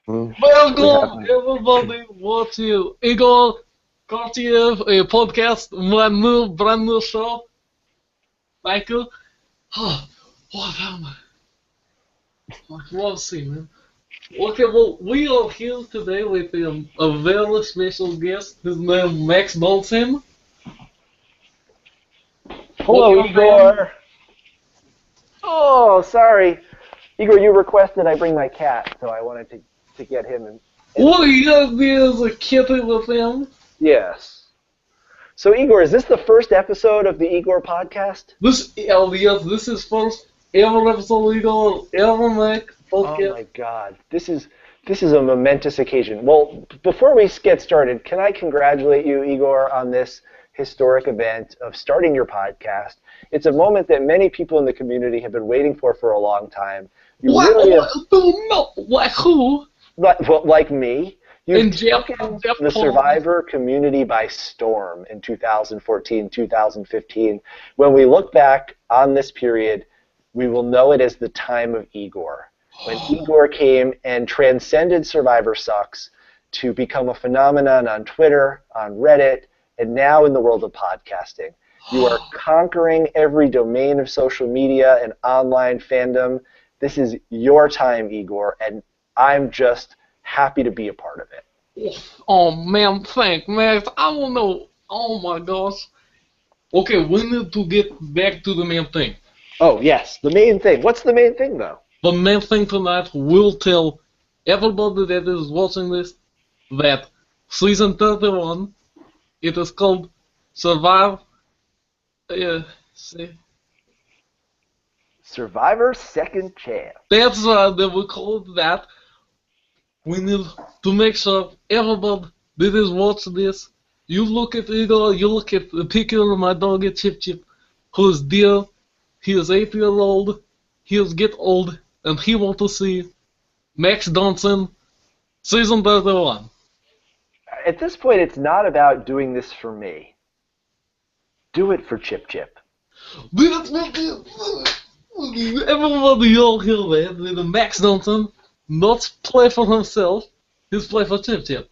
We Welcome haven't. everybody watching Igor Kartiev a podcast, brand new show. Thank you. Oh, what am I? Let's see, man. Okay, well, we are here today with a very special guest. His name is Max Dawnson. Hello, Welcome, man. Igor. Oh, sorry. Igor, you requested I bring my cat, so I wanted to get him in What for. you got there is a kitty with him. Yes. So, Igor, is this the first episode of the Igor podcast? This is first ever episode we gonna ever make Oh podcast. my God, this is a momentous occasion. Well, before we get started, can I congratulate you, Igor, on this historic event of starting your podcast? It's a moment that many people in the community have been waiting for a long time. You What? really have. No, like who? Well, like me, you've And taken Jeff the Paul. Survivor community by storm in 2014, 2015. When we look back on this period, we will know it as the time of Igor. When Igor came and transcended Survivor Sucks to become a phenomenon on Twitter, on Reddit, and now in the world of podcasting. You are conquering every domain of social media and online fandom. This is your time, Igor, and I'm just happy to be a part of it. Oh man, thank Max. I don't know. Oh my gosh. Okay, we need to get back to the main thing. Oh, yes, the main thing. What's the main thing, though? The main thing tonight will tell everybody that is watching this that season 31, it is called Survive. See, Survivor Second Chance. that's they will call it that. We need to make sure everybody that is watching this, you look at Igor, you look at the picture of my dog at Chip Chip, who's dear, he is 8 years old, he is get old, and he want to see Max Dawnson, season 31. At this point, it's not about doing this for me. Do it for Chip Chip. Everybody all here that with Max Dawnson not play for himself, he's play for Chip Chip.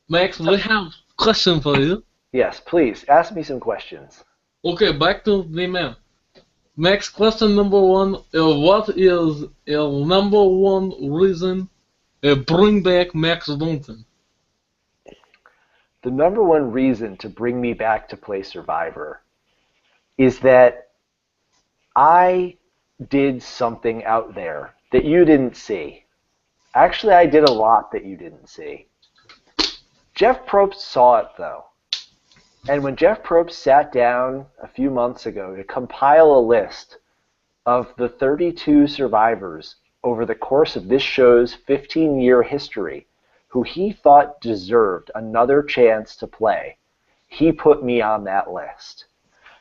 Max, we have a question for you. Yes, please, ask me some questions. Okay, back to the man. Next question number one. What is number one reason bring back Max Dawnson? The number one reason to bring me back to play Survivor is that I did something out there that you didn't see. Actually, I did a lot that you didn't see. Jeff Probst saw it, though. And when Jeff Probst sat down a few months ago to compile a list of the 32 survivors over the course of this show's 15-year history who he thought deserved another chance to play, he put me on that list.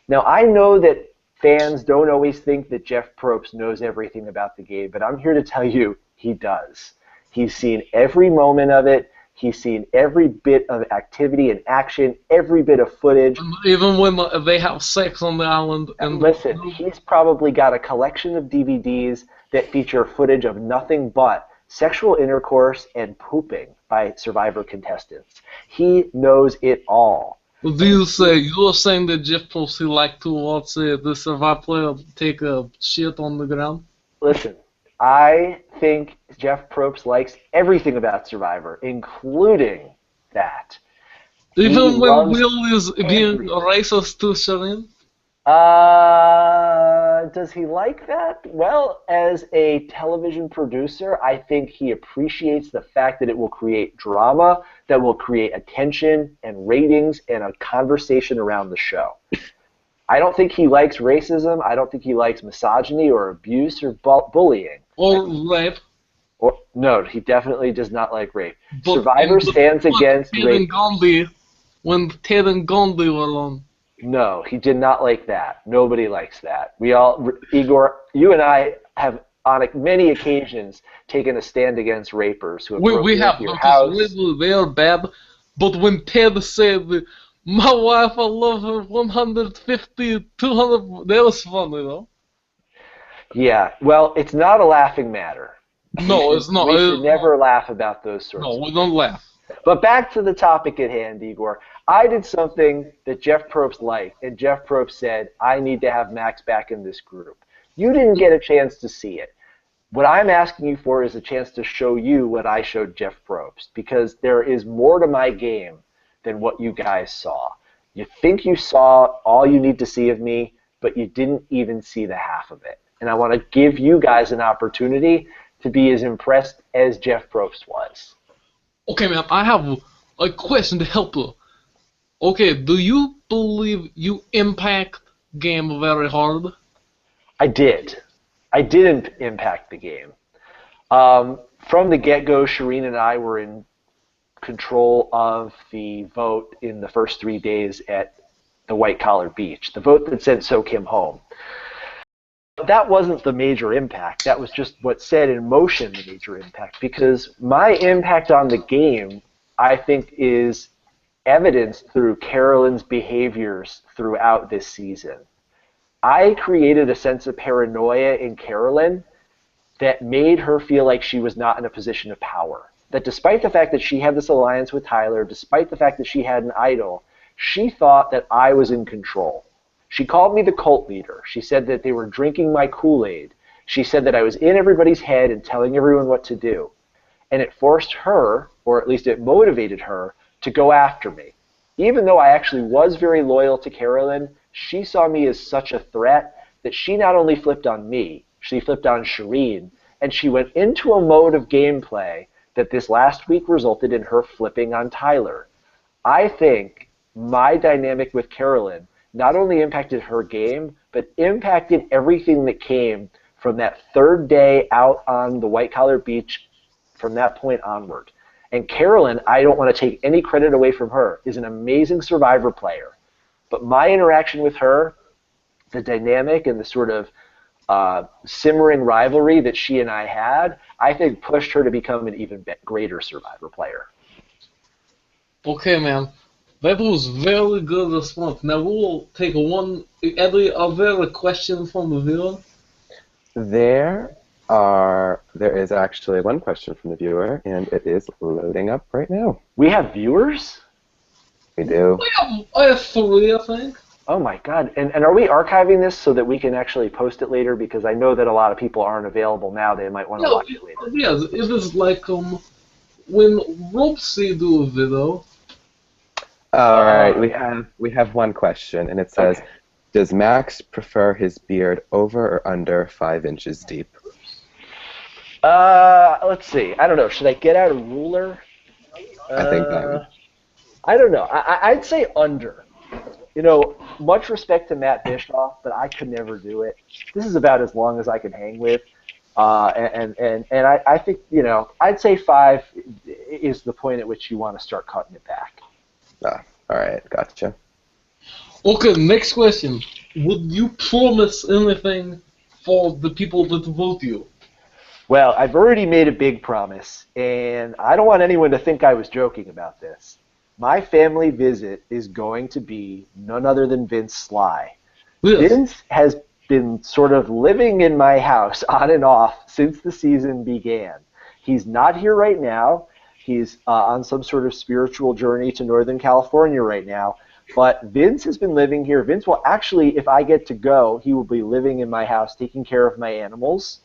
Now, I know that fans don't always think that Jeff Probst knows everything about the game, but I'm here to tell you he does. He's seen every moment of it. He's seen every bit of activity and action, every bit of footage. Even when they have sex on the island. And listen, he's probably got a collection of DVDs that feature footage of nothing but sexual intercourse and pooping by Survivor contestants. He knows it all. Do you say you're saying that Jeff Probst he like to watch the Survivor player take a shit on the ground? Listen, I think Jeff Probst likes everything about Survivor, including that. Even when Will is being racist to Shireen? Does he like that? Well, as a television producer, I think he appreciates the fact that it will create drama, that will create attention and ratings and a conversation around the show. I don't think he likes racism. I don't think he likes misogyny or abuse or bullying. Or rape. Or no, he definitely does not like rape. Survivor stands against rape. When Ted and Gandhi were on. No, he did not like that. Nobody likes that. We all, Igor, you and I have on many occasions taken a stand against rapers who have broken into your house. They are bad. But when Ted said, "My wife, I love her 150, 200," that was funny, though. Yeah, well, it's not a laughing matter. No, it's not. We should never laugh about those sorts No, of we don't laugh. But back to the topic at hand, Igor. I did something that Jeff Probst liked, and Jeff Probst said, I need to have Max back in this group. You didn't get a chance to see it. What I'm asking you for is a chance to show you what I showed Jeff Probst, because there is more to my game than what you guys saw. You think you saw all you need to see of me, but you didn't even see the half of it. And I want to give you guys an opportunity to be as impressed as Jeff Probst was. Okay, man, I have a question to help you. Okay, do you believe you impact game very hard? I did. I did impact the game. From the get-go, Shireen and I were in control of the vote in the first 3 days at the White Collar Beach, the vote that sent So Kim home. That wasn't the major impact. That was just what set in motion the major impact, because my impact on the game, I think, is evidenced through Carolyn's behaviors throughout this season. I created a sense of paranoia in Carolyn that made her feel like she was not in a position of power. That despite the fact that she had this alliance with Tyler, despite the fact that she had an idol, she thought that I was in control. She called me the cult leader. She said that they were drinking my Kool-Aid. She said that I was in everybody's head and telling everyone what to do. And it forced her, or at least it motivated her, to go after me. Even though I actually was very loyal to Carolyn, she saw me as such a threat that she not only flipped on me, she flipped on Shireen, and she went into a mode of gameplay that this last week resulted in her flipping on Tyler. I think my dynamic with Carolyn not only impacted her game, but impacted everything that came from that third day out on the White Collar Beach from that point onward. And Carolyn, I don't want to take any credit away from her, is an amazing Survivor player. But my interaction with her, the dynamic and the sort of simmering rivalry that she and I had, I think pushed her to become an even greater Survivor player. Okay, man. That was very good response. Now we will take one. Eddie, are there a question from the viewer? There is actually one question from the viewer, and it is loading up right now. We have viewers? We do. I have 3, I think. Oh my God. And are we archiving this so that we can actually post it later? Because I know that a lot of people aren't available now. They might want to watch it later. Yes, it is like when Robsy do a video. All right, we have one question, and it says, Okay. Does Max prefer his beard over or under 5 inches deep? Let's see. I don't know. Should I get out a ruler? I think I don't know. I'd say under. You know, much respect to Matt Bischoff, but I could never do it. This is about as long as I can hang with. And I think, you know, I'd say 5 is the point at which you want to start cutting it back. All right, gotcha. Okay, next question. Would you promise anything for the people that vote you? Well, I've already made a big promise, and I don't want anyone to think I was joking about this. My family visit is going to be none other than Vince Sly. Yes. Vince has been sort of living in my house on and off since the season began. He's not here right now. He's on some sort of spiritual journey to Northern California right now. But Vince has been living here. Vince will actually, if I get to go, he will be living in my house, taking care of my animals.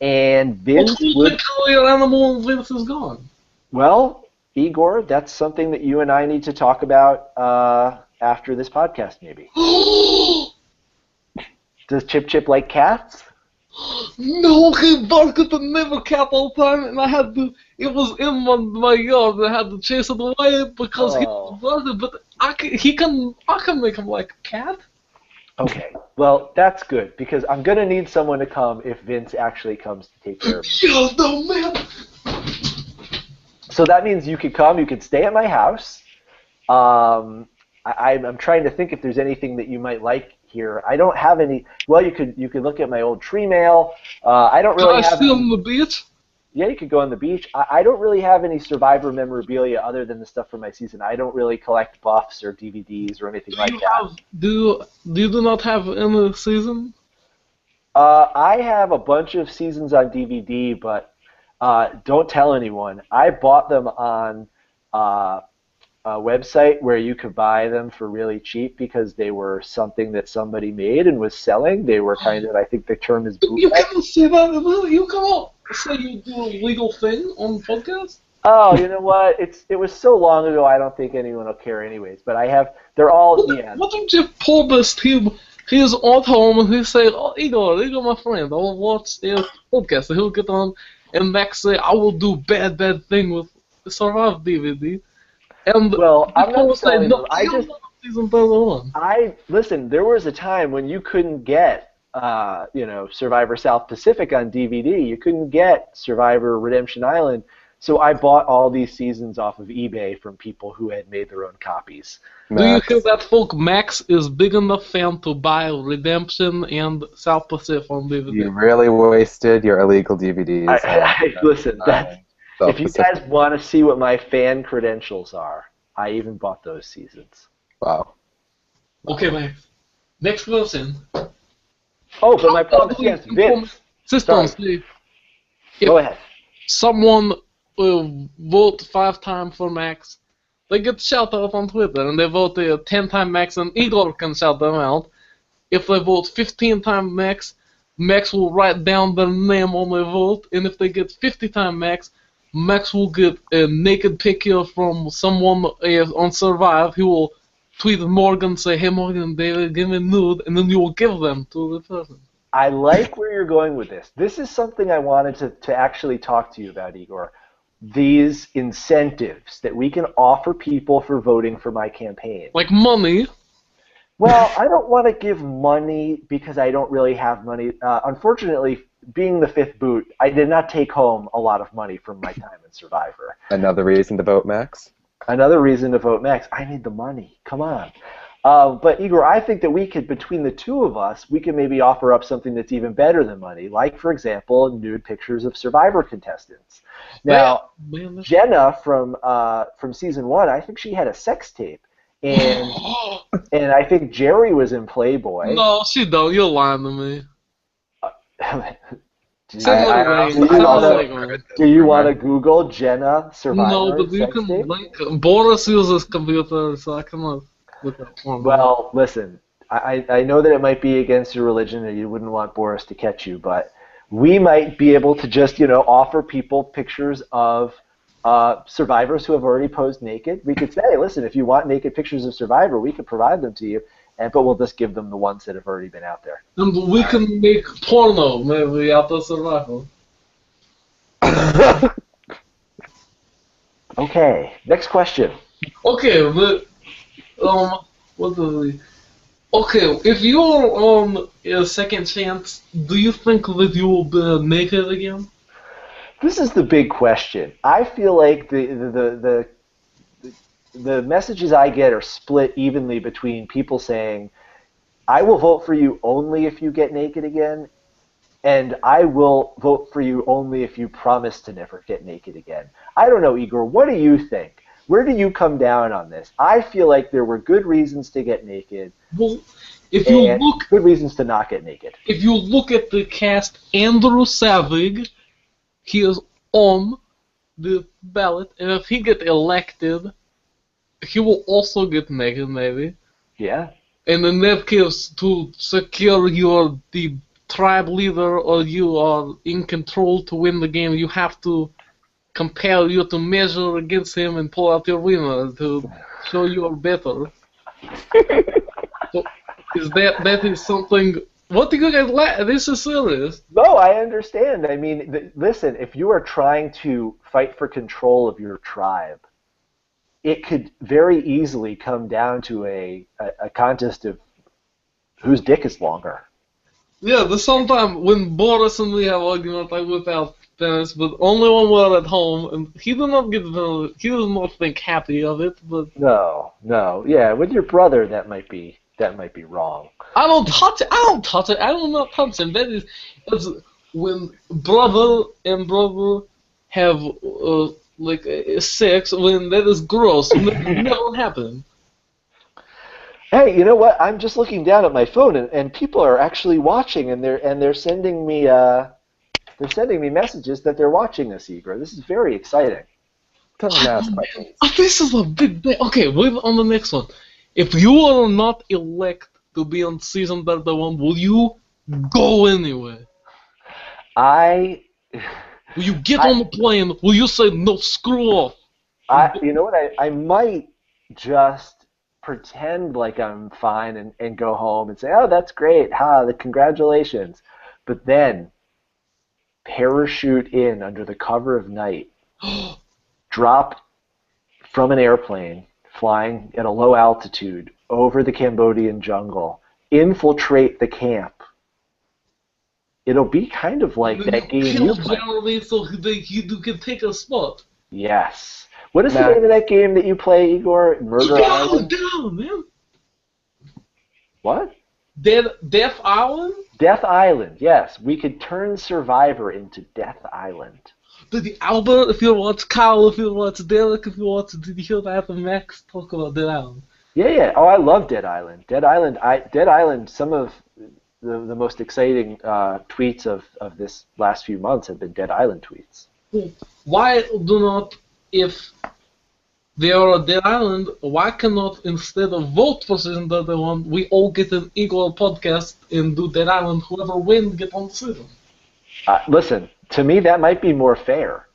And Vince would kill your animal and Vince is gone. Well, Igor, that's something that you and I need to talk about after this podcast, maybe. Does Chip Chip like cats? No, he barked at the neighbor cat all the time, and it was in my yard, and I had to chase it away because he was barking, but I can make him like a cat. Okay, well, that's good, because I'm going to need someone to come if Vince actually comes to take care of me. Yeah, no, man. So that means you could come, you could stay at my house. I'm trying to think if there's anything that you might like here. I don't have any. Well, you could look at my old tree mail. I don't really have. Can I see on the beach? Yeah, you could go on the beach. I don't really have any Survivor memorabilia other than the stuff from my season. I don't really collect buffs or DVDs or anything like that. Do you not have any season? I have a bunch of seasons on DVD, but Don't tell anyone. I bought them on a website where you could buy them for really cheap because they were something that somebody made and was selling. They were kind of, I think the term is You bootleg. can't say that. You can't say you do a legal thing on podcast. Oh, you know what? It was so long ago. I don't think anyone will care anyways. But I have. They're all. Yeah. What if Jeff published he's at home and he say, "Oh, Igor, my friend, I will watch a podcast." And he'll get on, and Max say, "I will do bad thing with the Survive DVD." And Well, I'm people not will say, selling "No, them. hell no, season 31." Listen. There was a time when you couldn't get, Survivor South Pacific on DVD. You couldn't get Survivor Redemption Island. So I bought all these seasons off of eBay from people who had made their own copies. Do you Max, hear that, folk? Max is big enough fan to buy Redemption and South Pacific on DVD. you really wasted your illegal DVDs. Listen, if you Self-Pacific. guys want to see what my fan credentials are, I even bought those seasons. Wow. Okay, Max. Next question. Oh, but my promise, yes, Vince. Systems. Sorry. If Go ahead. someone vote 5 times for Max, they get shout out on Twitter, and they vote 10 times Max, and Igor can shout them out. If they vote 15 times Max, Max will write down their name on their vote, and if they get 50 times Max, Max will get a naked picture from someone on Survive. He will tweet Morgan, say, "Hey Morgan, David, give me a nude," and then you will give them to the person. I like where you're going with this. This is something I wanted to actually talk to you about, Igor. These incentives that we can offer people for voting for my campaign. Like money. Well, I don't want to give money because I don't really have money. Unfortunately, being the 5th boot, I did not take home a lot of money from my time in Survivor. Another reason to vote Max? Another reason to vote Max. I need the money. Come on. But Igor, I think that we could, between the two of us, we could maybe offer up something that's even better than money. Like, for example, nude pictures of Survivor contestants. Now, Jenna from season 1, I think she had a sex tape. And I think Jerry was in Playboy. No, she don't. You're lying to me. Do you want to Google Jenna Survivor? No, but you can link. Boris uses computer, so I cannot look up one. Well, listen, I know that it might be against your religion and you wouldn't want Boris to catch you, but we might be able to just, offer people pictures of survivors who have already posed naked. We could say, listen, if you want naked pictures of Survivor, we could provide them to you, but we'll just give them the ones that have already been out there. And we can make porno, maybe, after Survivor. Okay, next question. Okay, but, what do we... Okay, if you're on a second chance, do you think that you will be naked again? This is the big question. I feel like the messages I get are split evenly between people saying, I will vote for you only if you get naked again, and I will vote for you only if you promise to never get naked again. I don't know, Igor, what do you think? Where do you come down on this? I feel like there were good reasons to get naked. Well, if you look, good reasons to not get naked. If you look at the cast, Andrew Savage, he is on the ballot, and if he gets elected, he will also get naked, maybe. Yeah. And in that case, to secure you're the tribe leader or you are in control to win the game, you have to compel you to measure against him and pull out your winner to show you are better. So, that is something... What do you guys laugh? This is serious. No, I understand. I mean, listen, if you are trying to fight for control of your tribe, it could very easily come down to a contest of whose dick is longer. Yeah, there's sometimes when Boris and me have arguments, I whip out Dennis, but only when we're at home, and he does not think happy of it. But no, yeah, with your brother, that might be wrong. I don't touch it. I will not touch him. That's when brother and brother have sex. When that is gross. That never happened. Hey, you know what? I'm just looking down at my phone, and people are actually watching, and they're sending me They're sending me messages that they're watching us, Igor. This is very exciting. Tell them to ask questions. This is a big day. Okay, wait on the next one. If you are not elected to be on season 31, will you go anyway? Will you get on the plane? Will you say, no, screw off? You know what? I might just pretend like I'm fine and go home and say, oh, that's great. Congratulations. But then parachute in under the cover of night, drop from an airplane flying at a low altitude over the Cambodian jungle, infiltrate the camp. It'll be kind of like that game you play. So you can take a spot. Yes. What is the name of that game that you play, Igor? Murder Island? Dead Island, man. What? Death Island? Death Island, yes. We could turn Survivor into Death Island. Did Albert, if you watch Kyle, if you watch Derek, if you watch, did you hear that Max talk about Dead Island? Yeah. Oh, I love Dead Island. Dead Island, some of the most exciting tweets of this last few months have been Dead Island tweets. Why do not, if they are a Dead Island, why cannot, instead of vote for season 31, we all get an equal podcast and do Dead Island, whoever wins get on the season? Listen, to me that might be more fair.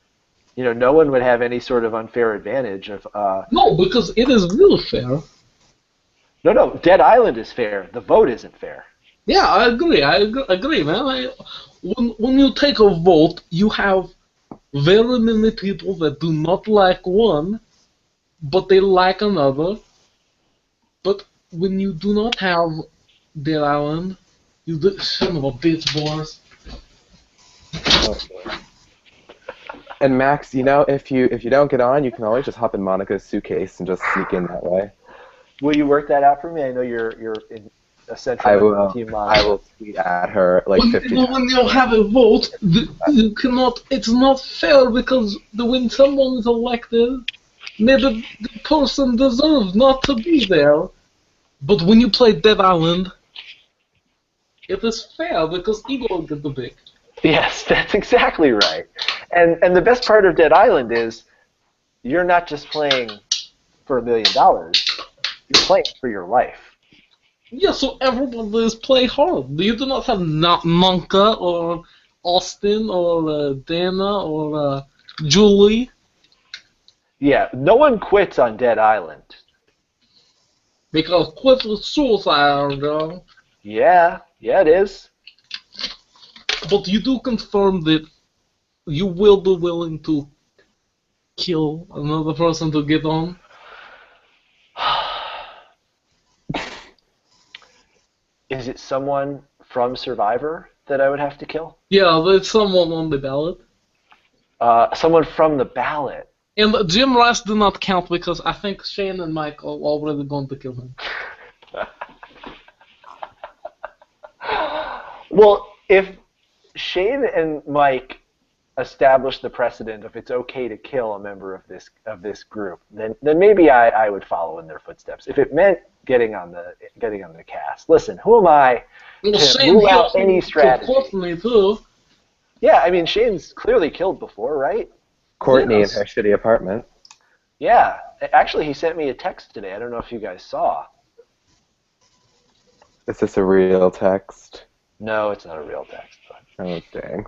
You know, no one would have any sort of unfair advantage of... No, because it is real fair. No, Dead Island is fair. The vote isn't fair. Yeah, I agree, man. When you take a vote, you have very many people that do not like one, but they like another. But when you do not have Dead Island, you do... Son of a bitch, Boris. Okay. And Max, you know, if you don't get on, you can always just hop in Monica's suitcase and just sneak in that way. Will you work that out for me? I know you're essentially team Monica. I will tweet at her like 50 times. When you have a vote, you cannot. It's not fair because when someone is elected, maybe the person deserves not to be there. But when you play Dead Island, it is fair because Igor gets the pick. Yes, that's exactly right. And the best part of Dead Island is you're not just playing for $1 million. You're playing for your life. Yeah, so everyone is play hard. You do not have Monka or Austin or Dana or Julie. Yeah, no one quits on Dead Island. Because quit with suicide, girl. Yeah, it is. But you do confirm that you will be willing to kill another person to get on? Is it someone from Survivor that I would have to kill? Yeah, there's someone on the ballot. Someone from the ballot. And Jim Rice do not count because I think Shane and Mike are already going to kill him. Well, if Shane and Mike establish the precedent of it's okay to kill a member of this group, then maybe I would follow in their footsteps. If it meant getting on the cast, listen, who am I to rule out any strategy? Me too. Yeah, I mean Shane's clearly killed before, right? Courtney in her shitty apartment. Yeah, actually, he sent me a text today. I don't know if you guys saw. Is this a real text? No, it's not a real text. But oh dang!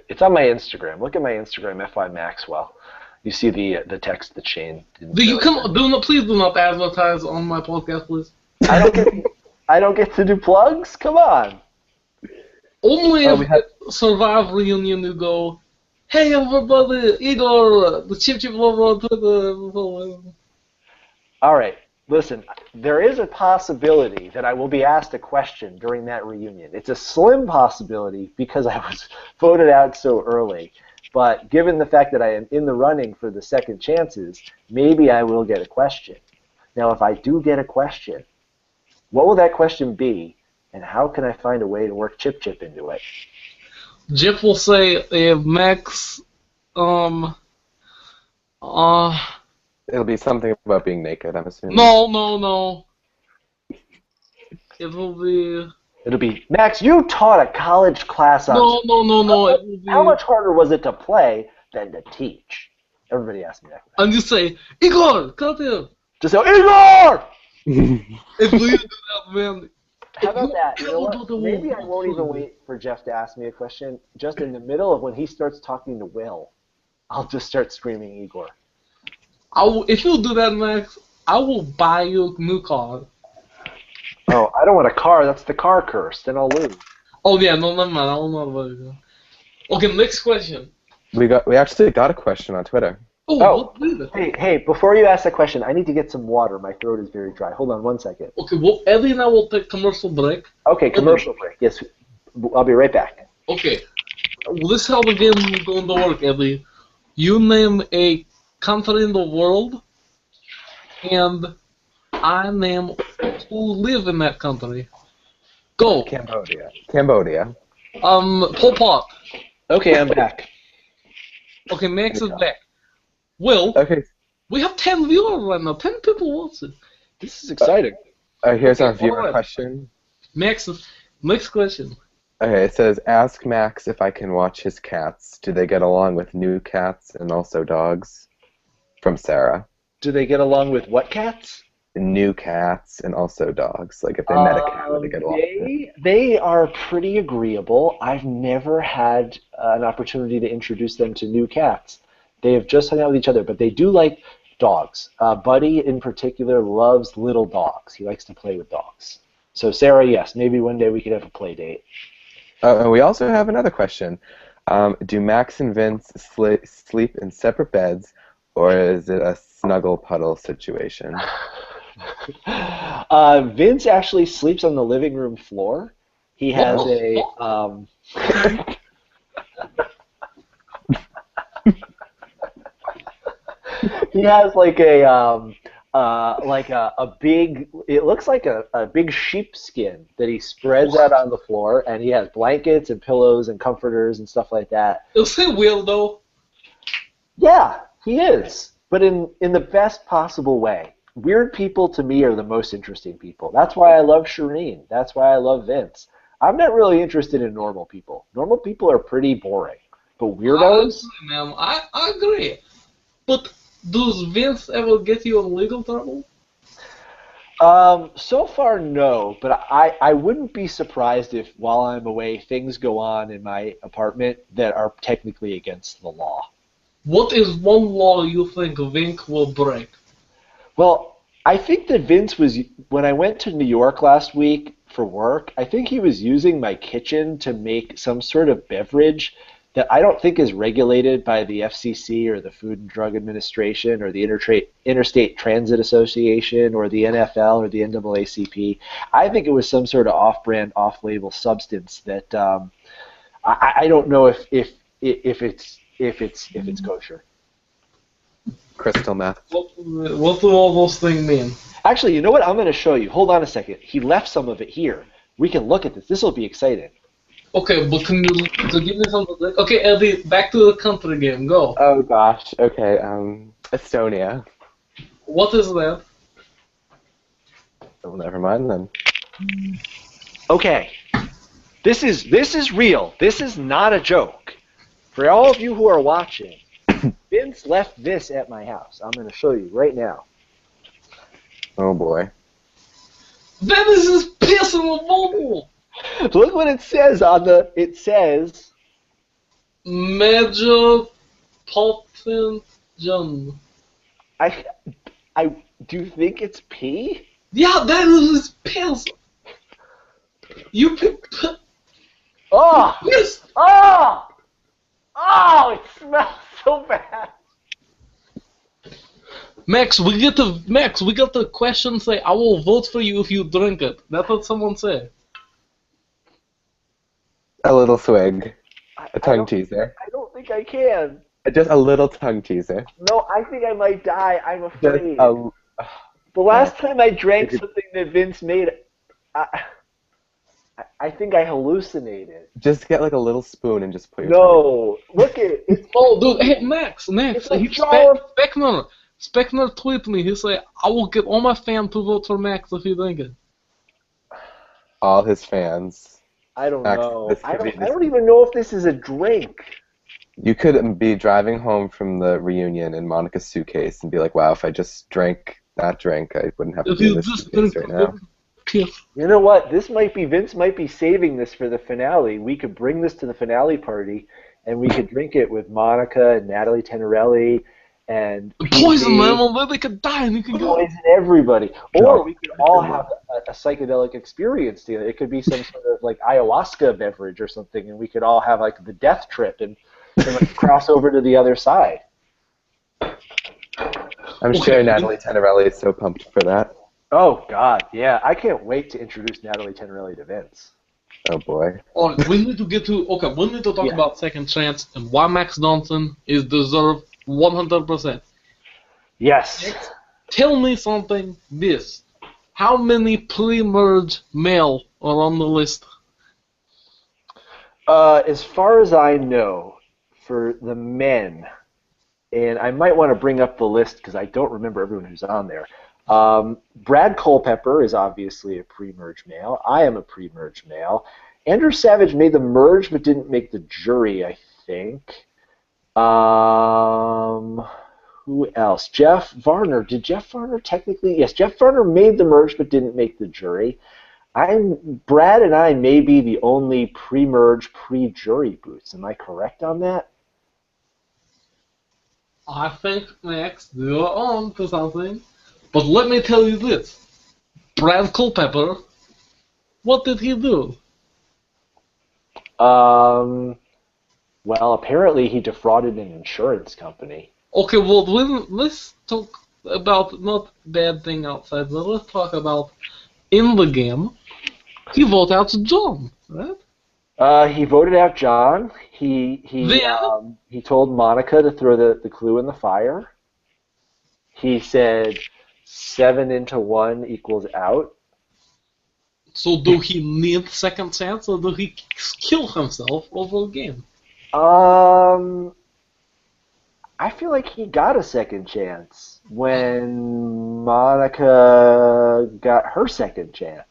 It's on my Instagram. Look at my Instagram, FY Maxwell. You see the text that Shane didn't. Please do not advertise on my podcast, please. I don't get to do plugs. Come on. Only if Survive reunion you go. Hey everybody, Igor, the Chip Lover to the. All right. Listen, there is a possibility that I will be asked a question during that reunion. It's a slim possibility because I was voted out so early. But given the fact that I am in the running for the second chances, maybe I will get a question. Now, if I do get a question, what will that question be, and how can I find a way to work Chip into it? Jeff will say, Max, It'll be something about being naked, I'm assuming. No. It will be... It'll be, Max, you taught a college class on... No. It will be, How much harder was it to play than to teach? Everybody asked me that question. and you say, Igor, cut him. Just go, Igor! If we do that, man. How about that? You know ever what? do the Maybe I Will won't even Will wait for Jeff to ask me a question. Just in the middle of when he starts talking to Will, I'll just start screaming Igor. If you do that, Max, I will buy you a new car. Oh, I don't want a car. That's the car curse. Then I'll lose. Oh yeah, no, never mind. I don't know about it. Okay, next question. We actually got a question on Twitter. Oh, what is it? Hey, before you ask that question, I need to get some water. My throat is very dry. Hold on 1 second. Okay, well, Eddie and I will take commercial break. Okay, commercial break. Yes, I'll be right back. Okay, well, this is how the game is going to work, Eddie. You name a country in the world, and I name who live in that country. Go. Cambodia. Pol Pot. Okay, I'm back. Okay, Max is back. Will, Okay. we have 10 viewers right now. 10 people watching. This is exciting. Here's our Okay, viewer alright. question. Max, next question. Okay, it says, ask Max if I can watch his cats. Do they get along with new cats and also dogs? From Sarah. Do they get along with what cats? New cats and also dogs. Like if they met a cat, would they get along with it? They are pretty agreeable. I've never had an opportunity to introduce them to new cats. They have just hung out with each other, but they do like dogs. Buddy, in particular, loves little dogs. He likes to play with dogs. So, Sarah, yes, maybe one day we could have a play date. And we also have another question. Do Max and Vince sleep in separate beds, or is it a snuggle puddle situation? Vince actually sleeps on the living room floor. He has he has like a big, it looks like a big sheepskin that he spreads out on the floor, and he has blankets and pillows and comforters and stuff like that. Is he weird though? Yeah, he is, but in the best possible way. Weird people to me are the most interesting people. That's why I love Shireen. That's why I love Vince. I'm not really interested in normal people. Normal people are pretty boring. But weirdos? I agree. But does Vince ever get you in legal trouble? So far, no. But I wouldn't be surprised if, while I'm away, things go on in my apartment that are technically against the law. What is one law you think Vince will break? Well, I think that Vince was, when I went to New York last week for work, I think he was using my kitchen to make some sort of beverage that I don't think is regulated by the FCC or the Food and Drug Administration or the Interstate Transit Association or the NFL or the NAACP. I think it was some sort of off-brand, off-label substance that I don't know if it's kosher. Crystal meth. What do all those things mean? Actually, you know what? I'm going to show you. Hold on a second. He left some of it here. We can look at this. This will be exciting. Okay, but can you give me something? Okay, Eddie, back to the country game. Go. Oh gosh. Okay. Estonia. What is that? Oh, never mind then. Okay. This is real. This is not a joke. For all of you who are watching, Vince left this at my house. I'm going to show you right now. Oh boy. That is his piss in the bubble. Look what it says on the. It says. Metropolitan. I do you think it's pee? Yeah, that is his piss. You pick. Oh! Yes. Oh! Oh! It smells so bad. Max, we got the question say, I will vote for you if you drink it. That's what someone said. A little swig. A tongue teaser. I don't think I can. Just a little tongue teaser. No, I think I might die. I'm Just afraid. a. The last time I drank something that Vince made, I think I hallucinated. Just get like a little spoon and just put your No, look at it. It's Oh, dude, hey, Max, It's a jar of- Speckner tweeted me. He said, I will get all my fans to vote for Max if you drink it. all his fans. I don't Max, know. this I could be don't. I this. don't even know if this is a drink. You could be driving home from the reunion in Monica's suitcase and be like, "Wow, if I just drank that drink, I wouldn't have to If be in you this just suitcase drink right now." piss. You know what? Vince might be saving this for the finale. We could bring this to the finale party, and we could drink it with Monica and Natalie Tenorelli and Poison them, PB, and then they could die, and you can go. poison everybody. Or No, we could I all couldn't. have a psychedelic experience together. It could be some sort of like ayahuasca beverage or something, and we could all have like the death trip and like cross over to the other side. I'm sure Natalie Tenorelli is so pumped for that. Oh God, yeah! I can't wait to introduce Natalie Tenorelli to Vince. Oh boy. All right, we need to get to we need to talk Yeah. about second chance and why Max Dawnson is deserved 100%. Yes. Tell me something. This. How many pre-merge male are on the list? As far as I know, for the men, and I might want to bring up the list because I don't remember everyone who's on there. Brad Culpepper is obviously a pre-merge male. I am a pre-merge male. Andrew Savage made the merge but didn't make the jury, I think. Who else? Jeff Varner. Did Jeff Varner technically? Yes, Jeff Varner made the merge but didn't make the jury. Brad and I may be the only pre-merge, pre-jury boots. Am I correct on that? I think, Max, you're on to something. But let me tell you this. Brad Culpepper, what did he do? Well, apparently he defrauded an insurance company. Okay, well, let's talk about not bad thing outside, but let's talk about in the game. He voted out John, right? He voted out John. Then, He told Monica to throw the clue in the fire. He said 7 into 1 equals out. so do he need second chance or do he kill himself over a game? I feel like he got a second chance when Monica got her second chance.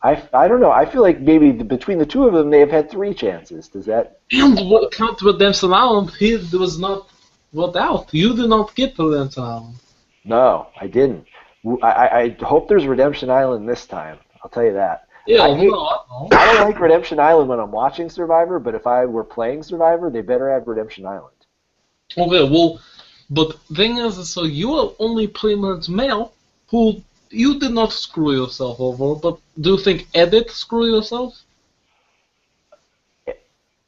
I don't know. I feel like maybe between the two of them, they have had 3 chances. Does that? And what counts Redemption Island, he was not voted out. You did not get Redemption Island. No, I didn't. I hope there's Redemption Island this time. I'll tell you that. Yeah, I no. don't like Redemption Island when I'm watching Survivor, but if I were playing Survivor, they better have Redemption Island. Okay, well, but thing is, so you are only pre-merge male who you did not screw yourself over, but do you think Edit screw yourself?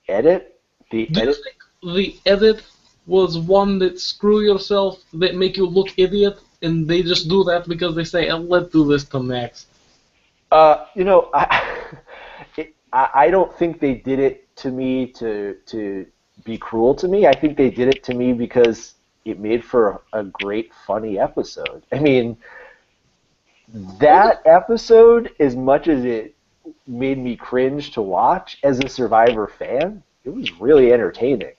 Edit? The Do you edit? think the Edit was one that screw yourself, that make you look idiot, and they just do that because they say, oh, let's do this to Max? You know, I don't think they did it to me to be cruel to me. I think they did it to me because it made for a great, funny episode. I mean, that episode, as much as it made me cringe to watch as a Survivor fan, it was really entertaining.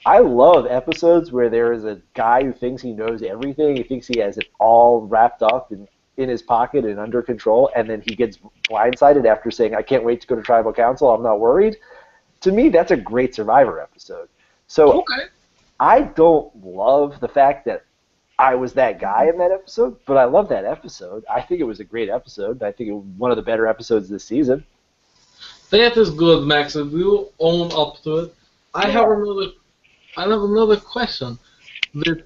I love episodes where there is a guy who thinks he knows everything. He thinks he has it all wrapped up and in his pocket and under control, and then he gets blindsided after saying, I can't wait to go to tribal council, I'm not worried. To me, that's a great Survivor episode. So Okay. I don't love the fact that I was that guy in that episode, but I love that episode. I think it was a great episode. I think it was one of the better episodes this season. That is good, Max, and you own up to it. I have another question. That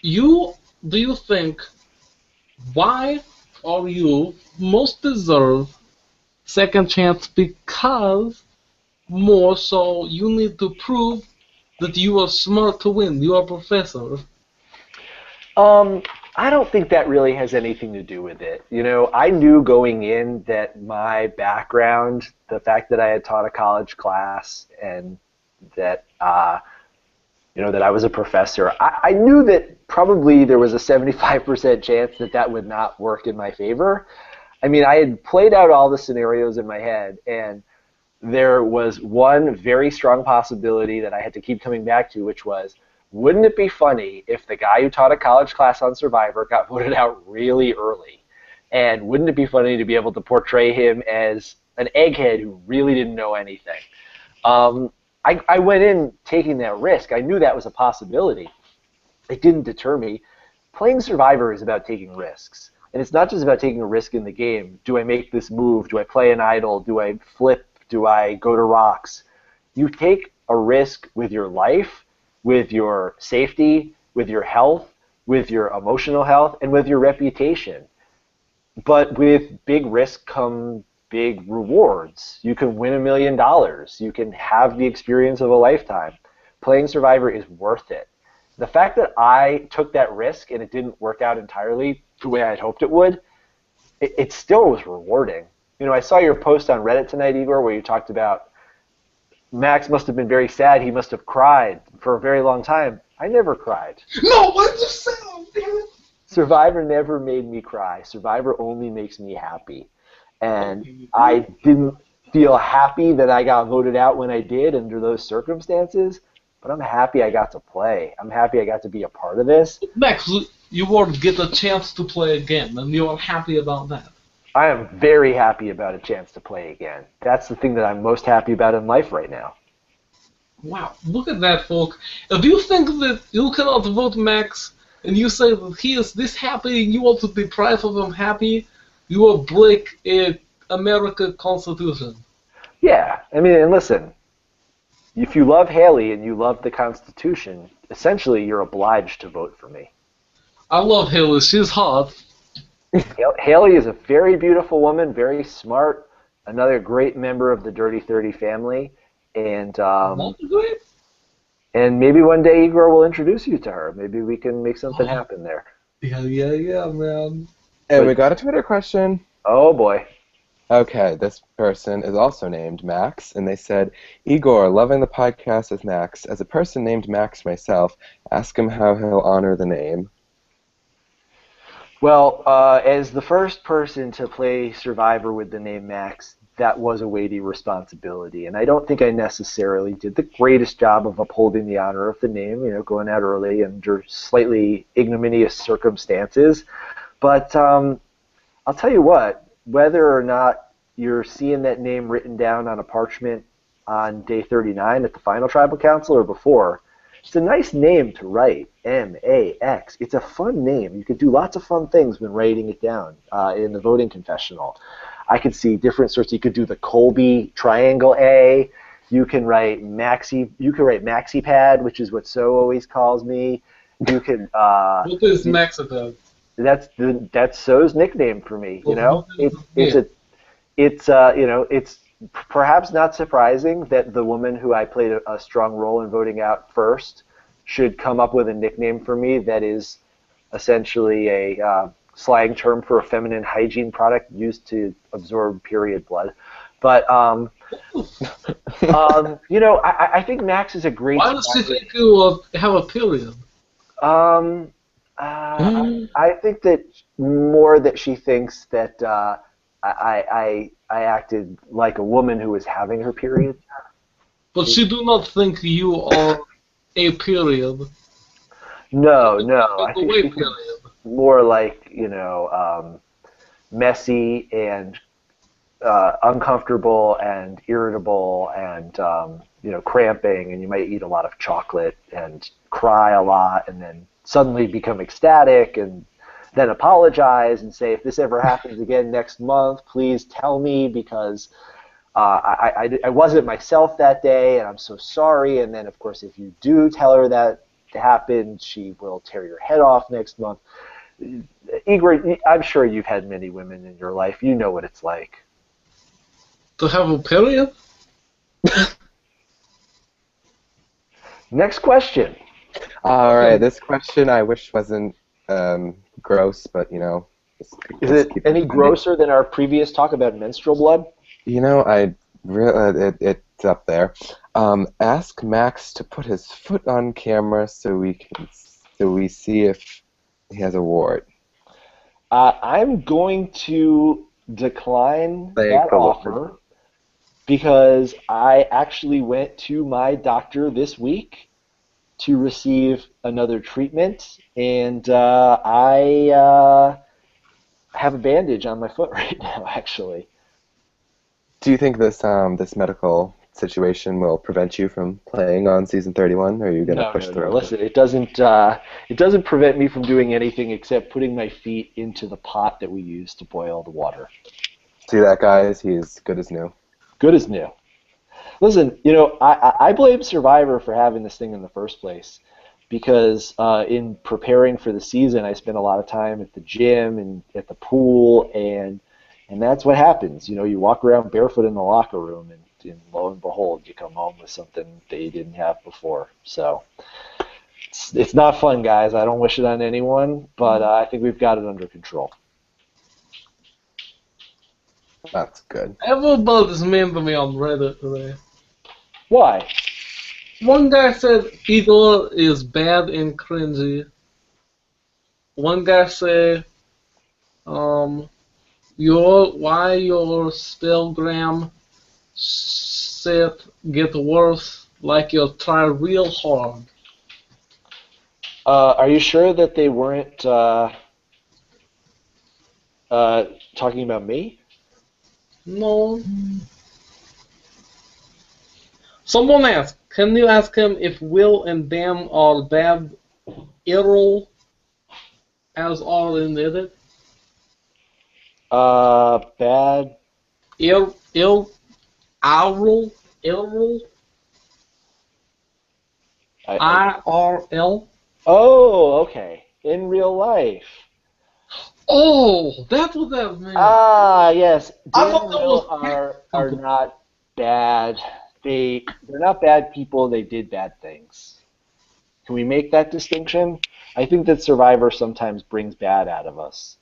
do you think why are you most deserve second chance because more so you need to prove that you are smart to win. You are a professor. I don't think that really has anything to do with it. You know, I knew going in that my background, the fact that I had taught a college class and that, that I was a professor, I knew that probably there was a 75% chance that that would not work in my favor. I mean, I had played out all the scenarios in my head, and there was one very strong possibility that I had to keep coming back to, which was, wouldn't it be funny if the guy who taught a college class on Survivor got voted out really early? And wouldn't it be funny to be able to portray him as an egghead who really didn't know anything? I went in taking that risk. I knew that was a possibility. It didn't deter me. Playing Survivor is about taking risks. And it's not just about taking a risk in the game. Do I make this move? Do I play an idol? Do I flip? Do I go to rocks? You take a risk with your life, with your safety, with your health, with your emotional health, and with your reputation. But with big risk come big rewards. You can win $1 million. You can have the experience of a lifetime. Playing Survivor is worth it. The fact that I took that risk and it didn't work out entirely the way I had hoped it would, it still was rewarding. You know, I saw your post on Reddit tonight, Igor, where you talked about Max must have been very sad. He must have cried for a very long time. I never cried. No, what you say? Damn it. Survivor never made me cry. Survivor only makes me happy. And I didn't feel happy that I got voted out when I did under those circumstances, but I'm happy I got to play. I'm happy I got to be a part of this. Max, you won't get a chance to play again, and you're happy about that. I am very happy about a chance to play again. That's the thing that I'm most happy about in life right now. Wow, look at that, folk. If you think that you cannot vote Max, and you say that he is this happy, and you want to deprive of him happy, you will break a American Constitution. Yeah, I mean, and listen, if you love Haley and you love the Constitution, essentially you're obliged to vote for me. I love Haley. She's hot. Haley is a very beautiful woman, very smart, another great member of the Dirty 30 family, and maybe one day Igor will introduce you to her. Maybe we can make something happen there. Yeah, man. And we got a Twitter question. Oh boy. Okay, this person is also named Max, and they said, Igor, loving the podcast with Max. As a person named Max myself, ask him how he'll honor the name. Well, as the first person to play Survivor with the name Max, that was a weighty responsibility, and I don't think I necessarily did the greatest job of upholding the honor of the name, you know, going out early under slightly ignominious circumstances. But I'll tell you what, whether or not you're seeing that name written down on a parchment on day 39 at the final tribal council or before, it's a nice name to write, M-A-X. It's a fun name. You could do lots of fun things when writing it down in the voting confessional. I could see different sorts. You could do the Colby triangle A. You can write Maxi. You can write MaxiPad, which is what So always calls me. You can. What is MaxiPad? That's So's nickname for me. You know, it's perhaps not surprising that the woman who I played a strong role in voting out first should come up with a nickname for me that is essentially a slang term for a feminine hygiene product used to absorb period blood. But, I think Max is a great... Why does she think you have a period? I think that more that she thinks that I acted like a woman who was having her period. But she do not think you are a period. No. I think Away she's period. more like, messy and uncomfortable and irritable and, cramping, and you might eat a lot of chocolate and cry a lot and then suddenly become ecstatic and then apologize and say, if this ever happens again next month, please tell me because I wasn't myself that day and I'm so sorry. And then, of course, if you do tell her that happened, she will tear your head off next month. Igor, I'm sure you've had many women in your life. You know what it's like. To have a period? Next question. All right, this question I wish wasn't gross, but Is it any grosser than our previous talk about menstrual blood? It's up there. Ask Max to put his foot on camera so we see if he has a wart. I'm going to decline that offer because I actually went to my doctor this week to receive another treatment, and I have a bandage on my foot right now, actually. Do you think this medical situation will prevent you from playing on season 31, or are you going to No, push no, no. through? Listen, it doesn't prevent me from doing anything except putting my feet into the pot that we use to boil the water. See that, guys? He's good as new. Good as new. Listen, I blame Survivor for having this thing in the first place because in preparing for the season, I spent a lot of time at the gym and at the pool, and that's what happens. You walk around barefoot in the locker room, and lo and behold, you come home with something that you didn't have before. So it's not fun, guys. I don't wish it on anyone, but I think we've got it under control. That's good. Everybody's mean to me on Reddit today. Why? One guy said Igor is bad and cringy. One guy said, why your spellgram set get worse like you try real hard. Are you sure that they weren't talking about me? No. Someone asked, can you ask him if Will and Dan are bad Errol as all in it? Bad. Errol? IRL? Oh, okay. In real life. Oh, that's what that meant. Ah, yes. I Dan thought and that Will was are not bad. They're not bad people. They did bad things. Can we make that distinction? I think that Survivor sometimes brings bad out of us.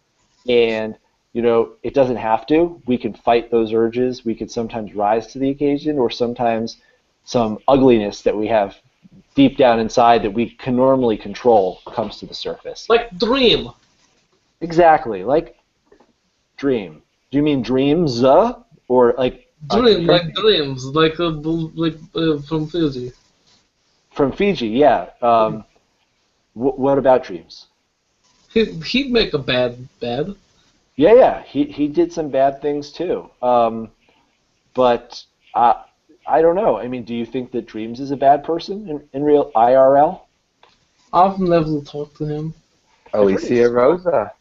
And, it doesn't have to. We can fight those urges. We can sometimes rise to the occasion, or sometimes some ugliness that we have deep down inside that we can normally control comes to the surface. Like Dream. Exactly. Like Dream. Do you mean dreams? Or like Dream, like dreams, like from Fiji. from Fiji? Yeah. What about dreams? He'd make a bad. Yeah, yeah. He did some bad things too. But I don't know. I mean, do you think that Dreams is a bad person in real IRL? I've never talked to him. Alicia Rosa.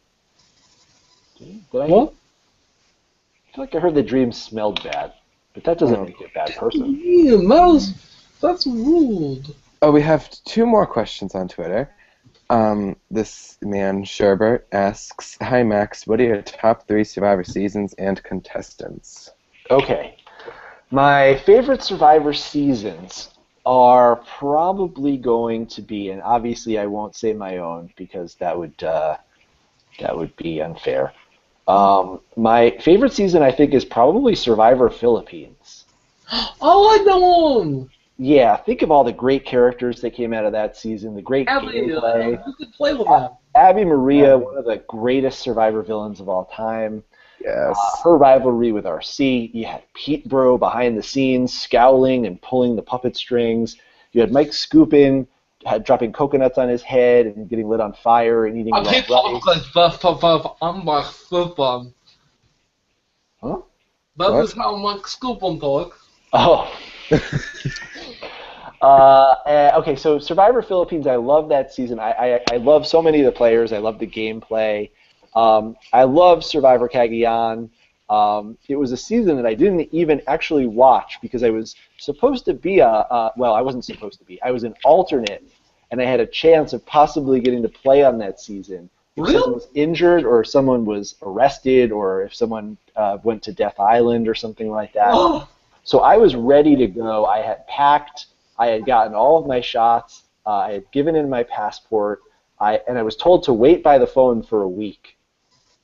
Did I? What? I feel like I heard that Dreams smelled bad, but that doesn't make you a bad person. Yeah, that's rude. Oh, we have 2 more questions on Twitter. This man, Sherbert, asks, hi, Max, what are your top 3 Survivor seasons and contestants? Okay. My favorite Survivor seasons are probably going to be, and obviously I won't say my own because that would be unfair. My favorite season, I think, is probably Survivor Philippines. Oh, I know. Yeah, think of all the great characters that came out of that season, the great gameplay. You could play with that. Abby Maria, one of the greatest Survivor villains of all time. Yes. Her rivalry with RC. You had Pete Bro behind the scenes, scowling and pulling the puppet strings. You had Mike Scoopin, dropping coconuts on his head and getting lit on fire and eating raw rice. I'm Mike Scoopin. Huh? That is how Mike Scoopin talks. Oh. Okay, so Survivor Philippines, I love that season. I love so many of the players. I love the gameplay. I love Survivor Cagayan. It was a season that I didn't even actually watch because I was supposed to be well, I wasn't supposed to be. I was an alternate, and I had a chance of possibly getting to play on that season. If someone was injured or someone was arrested or if someone went to Death Island or something like that. So I was ready to go. I had packed. I had gotten all of my shots. I had given in my passport. And I was told to wait by the phone for a week.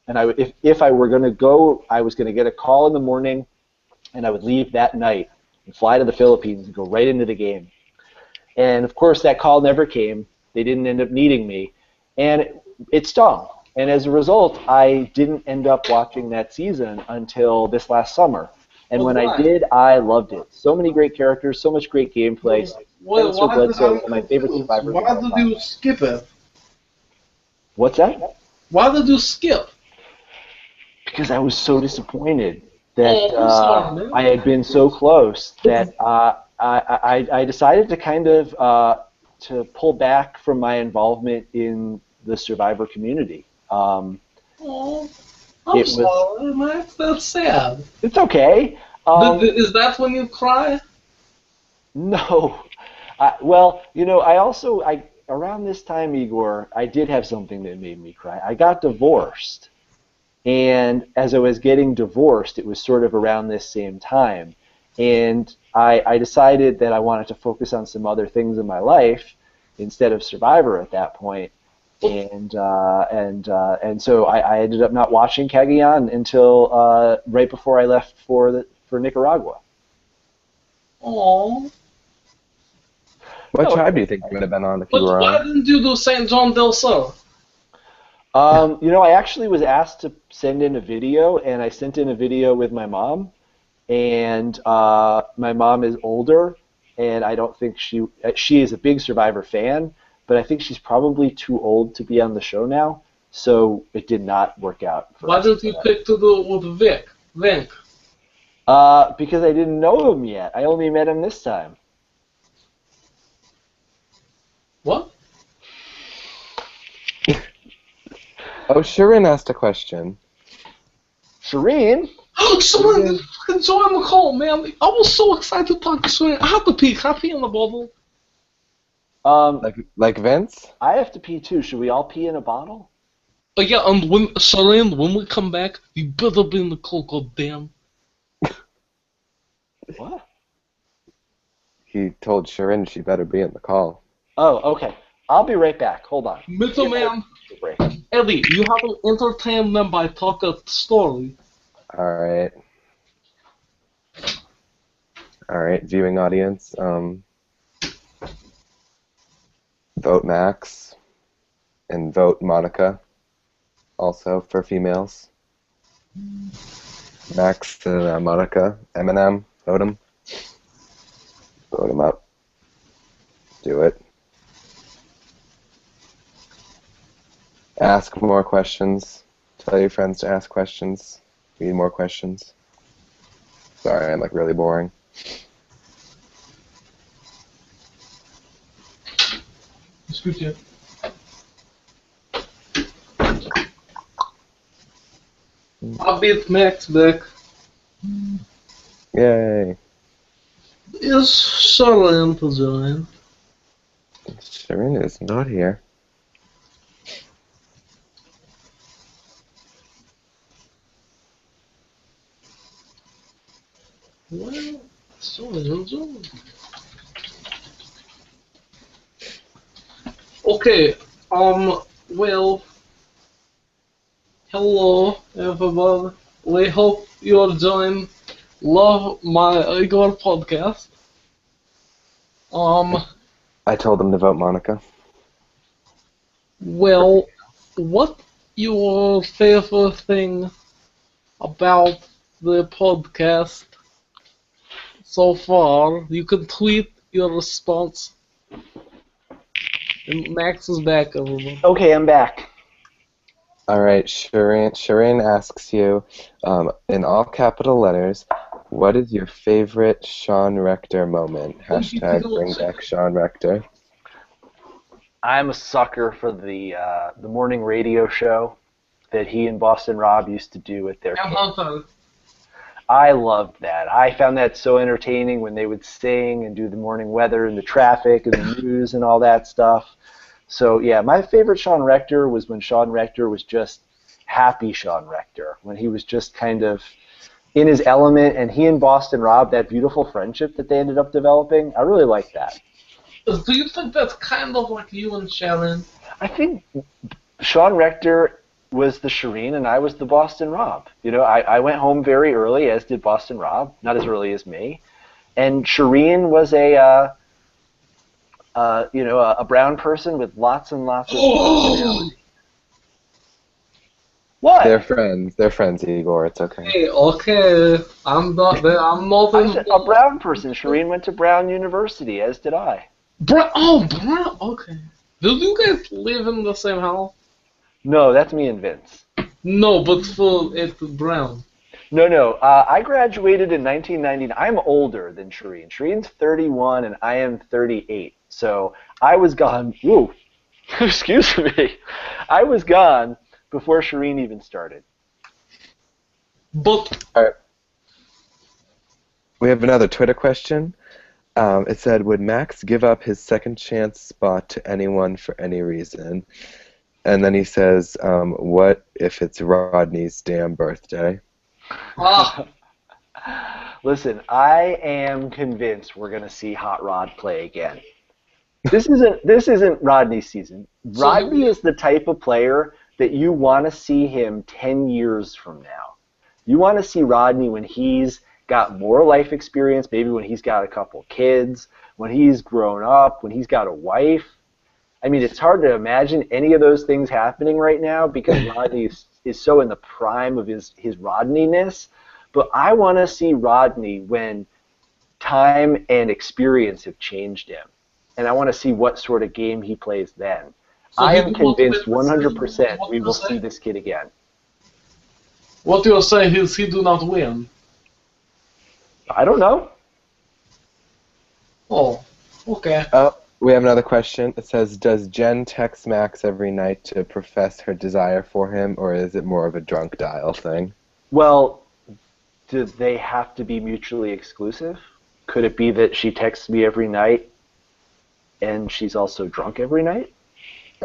And if I were going to go, I was going to get a call in the morning, and I would leave that night and fly to the Philippines and go right into the game. And, of course, that call never came. They didn't end up needing me. And it stung. And as a result, I didn't end up watching that season until this last summer. And when I did, I loved it. So many great characters, so much great gameplay. Spencer Bledsoe, one of my favorite survivors. Why did you skip it? What's that? Why did you skip? Because I was so disappointed that I'm sorry, man. I had been so close that I decided to kind of to pull back from my involvement in the Survivor community. Oh, I'm It was. sorry, Max. That's sad. It's okay. Is that when you cry? No. Well, I also around this time, Igor, I did have something that made me cry. I got divorced. And as I was getting divorced, it was sort of around this same time. And I decided that I wanted to focus on some other things in my life instead of Survivor at that point. And so I ended up not watching Cagayan until right before I left for Nicaragua. Oh. What No, tribe do you think you would have been on if you But were why on? didn't you do St. John del Sur? I actually was asked to send in a video, and I sent in a video with my mom. And my mom is older, and I don't think she is a big Survivor fan, but I think she's probably too old to be on the show now, so it did not work out for Why us. didn't you pick to do it with Vink? Because I didn't know him yet. I only met him this time. What? Oh, Sharon asked a question. Shireen? Oh, someone fucking join the call, man. I was so excited to talk to Sawyer. I have to pee. Can I pee in the bottle? Like Vince? I have to pee too. Should we all pee in a bottle? Yeah, and when we come back, you better be in the call, goddamn. What? He told Sharon she better be in the call. Oh, okay. I'll be right back. Hold on. Middleman, Break. Eddie, you have to entertain them by talking a story. Alright. Alright, viewing audience. Vote Max. And vote Monica. Also for females. Max and Monica. Eminem. Vote him. Vote him up. Do it. Ask more questions. Tell your friends to ask questions. We need more questions. Sorry, I'm like really boring. Excuse you. I beat Max back. Yay. Is Sharon to join? Sharon is not here. Well, Sharon join. Okay, well, hello everyone. We hope you'll join Love My Igor podcast. I told them to vote Monica. Well, what your favorite thing about the podcast so far? You can tweet your response. And Max is back, everyone. Okay, I'm back. Alright, Sharon asks you, in all capital letters, what is your favorite Sean Rector moment? Hashtag bring back Sean Rector. I'm a sucker for the morning radio show that he and Boston Rob used to do with their kids. I loved that. I found that so entertaining when they would sing and do the morning weather and the traffic and the news and all that stuff. So yeah, my favorite Sean Rector was when Sean Rector was just happy Sean Rector, when he was just kind of in his element, and he and Boston Rob, that beautiful friendship that they ended up developing, I really liked that. Do you think that's kind of like you and Sharon? I think Sean Rector was the Shireen and I was the Boston Rob. I went home very early, as did Boston Rob, not as early as me. And Shireen was a brown person with lots and lots of personality. What? They're friends. They're friends, Igor. It's okay. Hey, okay. I'm not I said a brown person. Shireen went to Brown University, as did I. Brown. Okay. Do you guys live in the same house? No, that's me and Vince. No, but for at Brown. No. I graduated in 1999. I'm older than Shireen. Shireen's 31 and I am 38. So I was gone. Woo, excuse me. I was gone before Shireen even started. But All right. We have another Twitter question. It said, would Max give up his second chance spot to anyone for any reason? And then he says, what if it's Rodney's damn birthday? Listen, I am convinced we're going to see Hot Rod play again. This isn't Rodney's season. Rodney is the type of player that you want to see him 10 years from now. You want to see Rodney when he's got more life experience, maybe when he's got a couple kids, when he's grown up, when he's got a wife. I mean, it's hard to imagine any of those things happening right now because Rodney is so in the prime of his Rodney-ness. But I want to see Rodney when time and experience have changed him. And I want to see what sort of game he plays then. So I am convinced 100% we will see this kid again. What you're saying is he do not win. I don't know. Oh, okay. Oh, we have another question. It says, does Jen text Max every night to profess her desire for him, or is it more of a drunk dial thing? Well, do they have to be mutually exclusive? Could it be that she texts me every night and she's also drunk every night?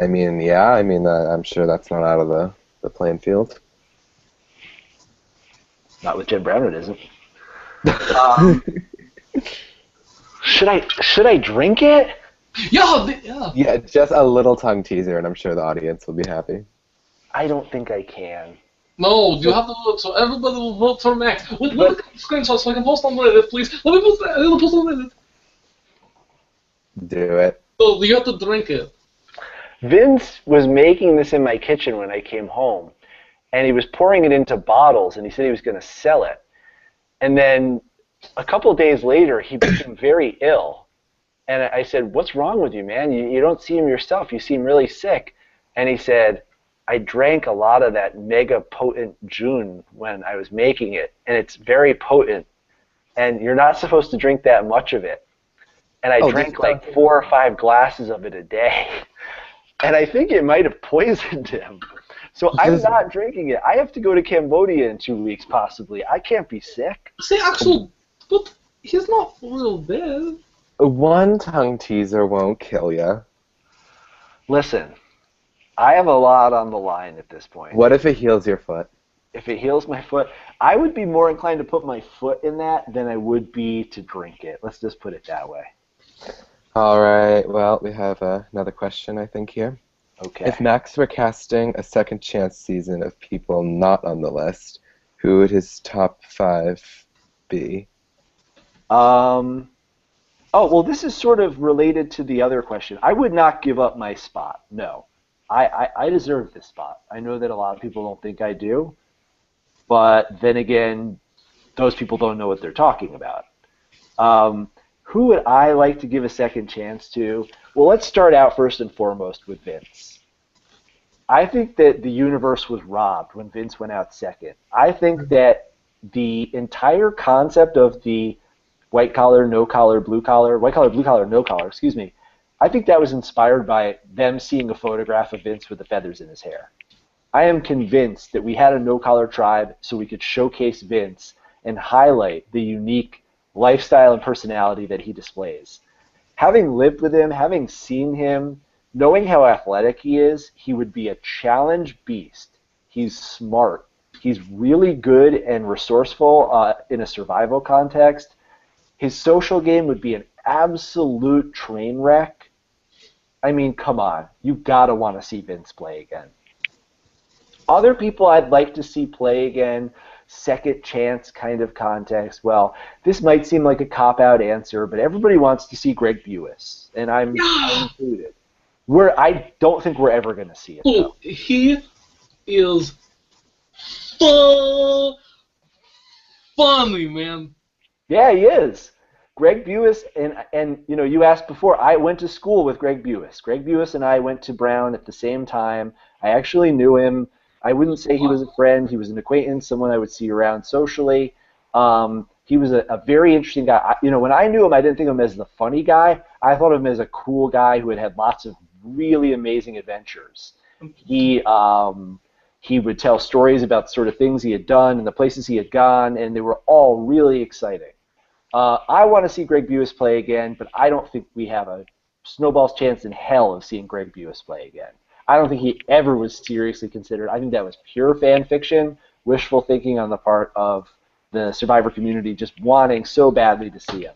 I mean, yeah. I mean, I'm sure that's not out of the playing field. Not with Jen Brown, it isn't. Should I drink it? Yeah. Yeah, just a little tongue teaser, and I'm sure the audience will be happy. I don't think I can. No, you have to vote, so everybody will vote for Max. Wait, let me screenshot so I can post on Reddit, please. Let me post on Reddit. Do it. So you have to drink it. Vince was making this in my kitchen when I came home, and he was pouring it into bottles, and he said he was going to sell it. And then a couple of days later, he became very ill. And I said, what's wrong with you, man? You don't seem yourself. You seem really sick. And he said, I drank a lot of that mega potent June when I was making it, and it's very potent. And you're not supposed to drink that much of it. And I drank like 4 or 5 glasses of it a day. And I think it might have poisoned him. So I'm not drinking it. I have to go to Cambodia in 2 weeks, possibly. I can't be sick. See, actually, but he's not real dead. One tongue teaser won't kill you. Listen, I have a lot on the line at this point. What if it heals your foot? If it heals my foot, I would be more inclined to put my foot in that than I would be to drink it. Let's just put it that way. All right. Well, we have another question, I think, here. Okay. If Max were casting a second chance season of people not on the list, who would his top 5 be? Oh, well, this is sort of related to the other question. I would not give up my spot. No. I deserve this spot. I know that a lot of people don't think I do. But then again, those people don't know what they're talking about. Who would I like to give a second chance to? Well, let's start out first and foremost with Vince. I think that the universe was robbed when Vince went out second. I think that the entire concept of the white collar, no collar, blue collar, white collar, blue collar, no collar, excuse me, I think that was inspired by them seeing a photograph of Vince with the feathers in his hair. I am convinced that we had a no-collar tribe so we could showcase Vince and highlight the unique lifestyle and personality that he displays. Having lived with him, having seen him, knowing how athletic he is, he would be a challenge beast. He's smart. He's really good and resourceful in a survival context. His social game would be an absolute train wreck. I mean, come on. You've got to want to see Vince play again. Other people I'd like to see play again, second chance kind of context. Well, this might seem like a cop-out answer, but everybody wants to see Greg Buis, and I'm included. I don't think we're ever going to see it, though. He is so funny, man. Yeah, he is. Greg Buis, and you know, you asked before, I went to school with Greg Buis. Greg Buis and I went to Brown at the same time. I actually knew him. I wouldn't say he was a friend. He was an acquaintance, someone I would see around socially. He was a very interesting guy. When I knew him, I didn't think of him as the funny guy. I thought of him as a cool guy who had had lots of really amazing adventures. He would tell stories about the sort of things he had done and the places he had gone, and they were all really exciting. I want to see Greg Buis play again, but I don't think we have a snowball's chance in hell of seeing Greg Buis play again. I don't think he ever was seriously considered. I think that was pure fan fiction, wishful thinking on the part of the Survivor community just wanting so badly to see him.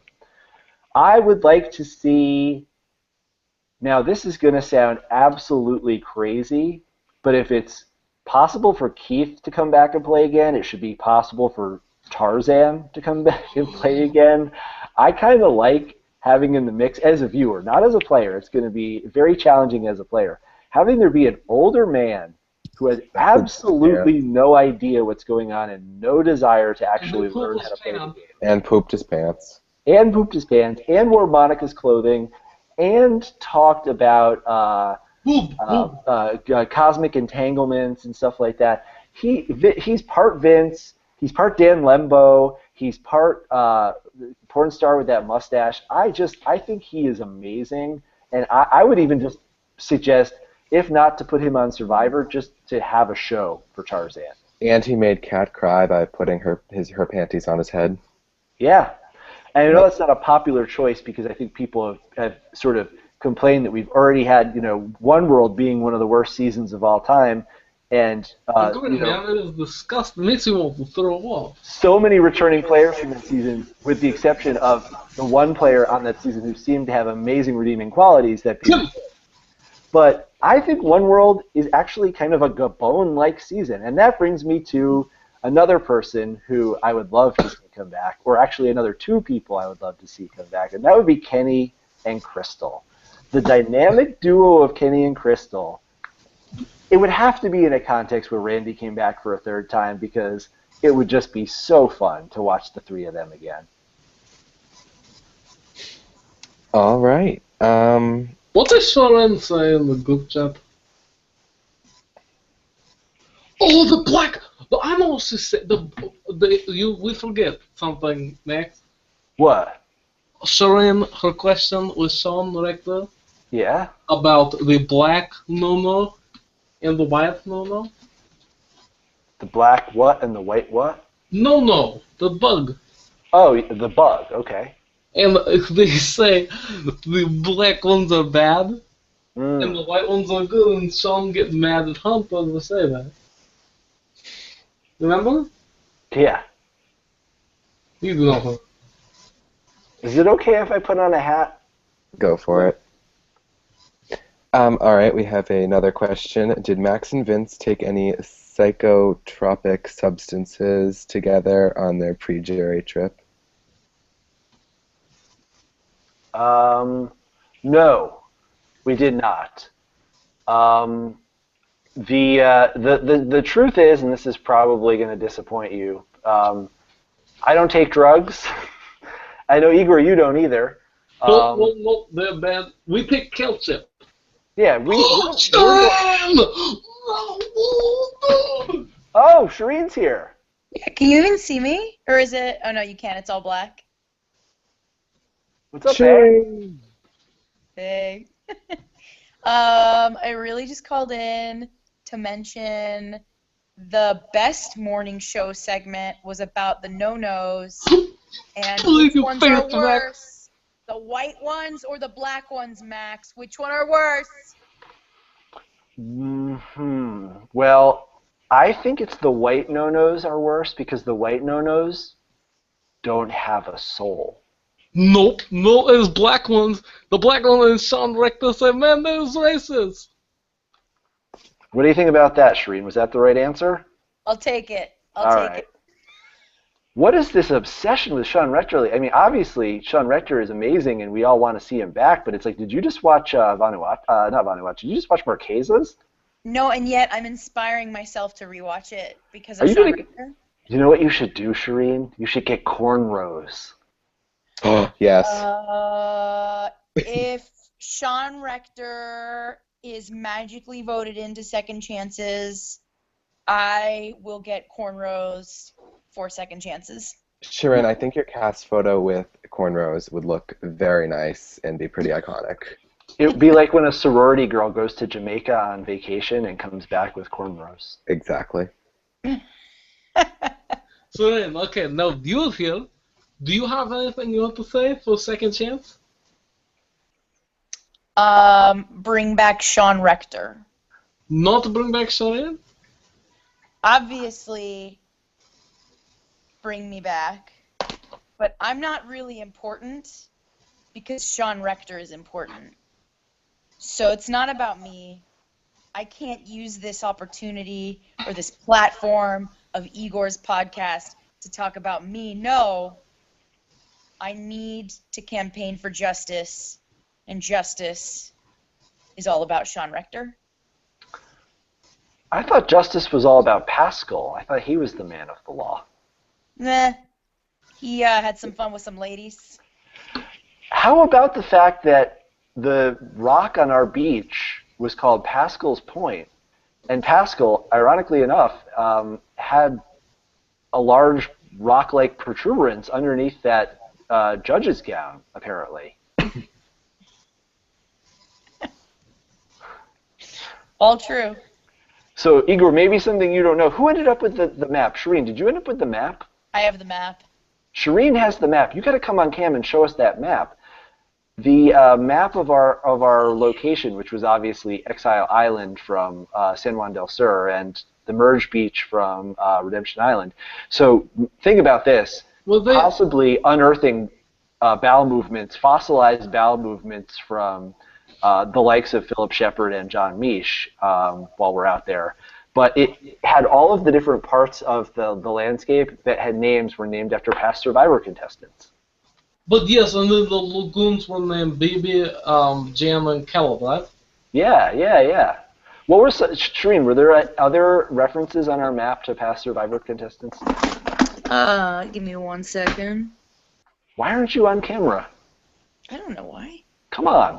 I would like to see, now this is going to sound absolutely crazy, but if it's possible for Keith to come back and play again, it should be possible for Tarzan to come back and play again. I kind of like having in the mix as a viewer, not as a player. It's going to be very challenging as a player. Having there be an older man who has absolutely no idea what's going on and no desire to actually learn how to play the game. And pooped his pants. And pooped his pants, and wore Monica's clothing, and talked about cosmic entanglements and stuff like that. He's part Vince. He's part Dan Lembo. He's part porn star with that mustache. I think he is amazing, and I would even just suggest, if not to put him on Survivor, just to have a show for Tarzan. And he made Kat cry by putting her panties on his head. Yeah. And I know that's not a popular choice because I think people have sort of complained that we've already had, One World being one of the worst seasons of all time. And, it is disgusting. It makes you want to throw up. So many returning players from that season, with the exception of the one player on that season who seemed to have amazing redeeming qualities that people. But I think One World is actually kind of a Gabon-like season. And that brings me to another person who I would love to see come back, or actually another two people I would love to see come back, and that would be Kenny and Crystal. The dynamic duo of Kenny and Crystal, it would have to be in a context where Randy came back for a third time, because it would just be so fun to watch the three of them again. All right. What did Sharon say in the group chat? Oh, the black! I know what she said. We forget something, Max. What? Sharon, her question with Sean Rector. Yeah? About the black no-no and the white no-no. The black what and the white what? No, the bug. Oh, the bug, okay. And they say the black ones are bad, and the white ones are good, and Sean gets mad at Hunter to say that. Remember? Yeah. You know. Is it okay if I put on a hat? Go for it. All right, we have another question. Did Max and Vince take any psychotropic substances together on their pre-jury trip? No, we did not. The truth is, and this is probably going to disappoint you, I don't take drugs. I know, Igor, you don't either. No, they're bad. We take calcium. Yeah, Oh, Shireen's here. Yeah, can you even see me? Or is it... Oh, no, you can't. It's all black. What's up, Shireen? Hey. I really just called in to mention the best morning show segment was about the no-nos. And which ones are worse? The white ones or the black ones, Max? Which one are worse? Well, I think it's the white no-nos are worse because the white no-nos don't have a soul. Nope, no, it's black ones. The black one and Sean Rector said, man, that is racist. What do you think about that, Shireen? Was that the right answer? I'll take it. I'll take it. What is this obsession with Sean Rector? I mean, obviously, Sean Rector is amazing, and we all want to see him back. But it's like, did you just watch Vanuatu? Did you just watch Marquesas? No, and yet I'm inspiring myself to rewatch it because of Sean Rector. You know what you should do, Shireen? You should get cornrows. Oh, yes. If Sean Rector is magically voted into Second Chances, I will get cornrows for second chances. Sharon, I think your cast photo with cornrows would look very nice and be pretty iconic. It would be like when a sorority girl goes to Jamaica on vacation and comes back with cornrows. Exactly. So then, okay, now you're here. Do you have anything you want to say for second chance? Bring back Sean Rector. Not bring back Sharon? Obviously, bring me back. But I'm not really important because Sean Rector is important. So it's not about me. I can't use this opportunity or this platform of Igor's podcast to talk about me. No. I need to campaign for justice, and justice is all about Sean Rector. I thought justice was all about Pascal. I thought he was the man of the law. Nah. He had some fun with some ladies. How about the fact that the rock on our beach was called Pascal's Point, and Pascal, ironically enough, had a large rock-like protuberance underneath that judge's gown, apparently. All true. So, Igor, maybe something you don't know. Who ended up with the map? Shireen, did you end up with the map? I have the map. Shireen has the map. You got to come on cam and show us that map. The map of our location, which was obviously Exile Island from San Juan del Sur and the Merge Beach from Redemption Island. So think about this. Possibly unearthing bowel movements, fossilized bowel movements from the likes of Philip Shepard and John Misch while we're out there. But it had all of the different parts of the landscape that had names were named after past Survivor contestants. But yes, and then the lagoons were named Bibi, Jan, and Caleb, right? Yeah. What were Shireen? Were there other references on our map to past Survivor contestants? Give me 1 second. Why aren't you on camera? I don't know why. Come on.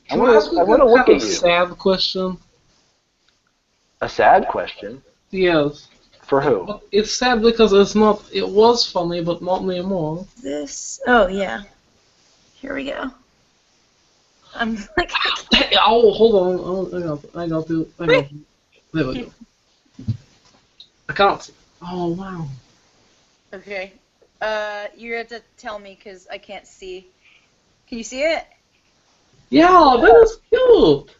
I Can want to look at you. A sad question. A sad question? Yes. For who? But it's sad because it's not. It was funny, but not anymore. This. Oh yeah. Here we go. I'm like. Hey, oh, hold on. I got to. There we go. I can't see. Oh wow. Okay. You have to tell me because I can't see. Can you see it? Yeah, that is cute.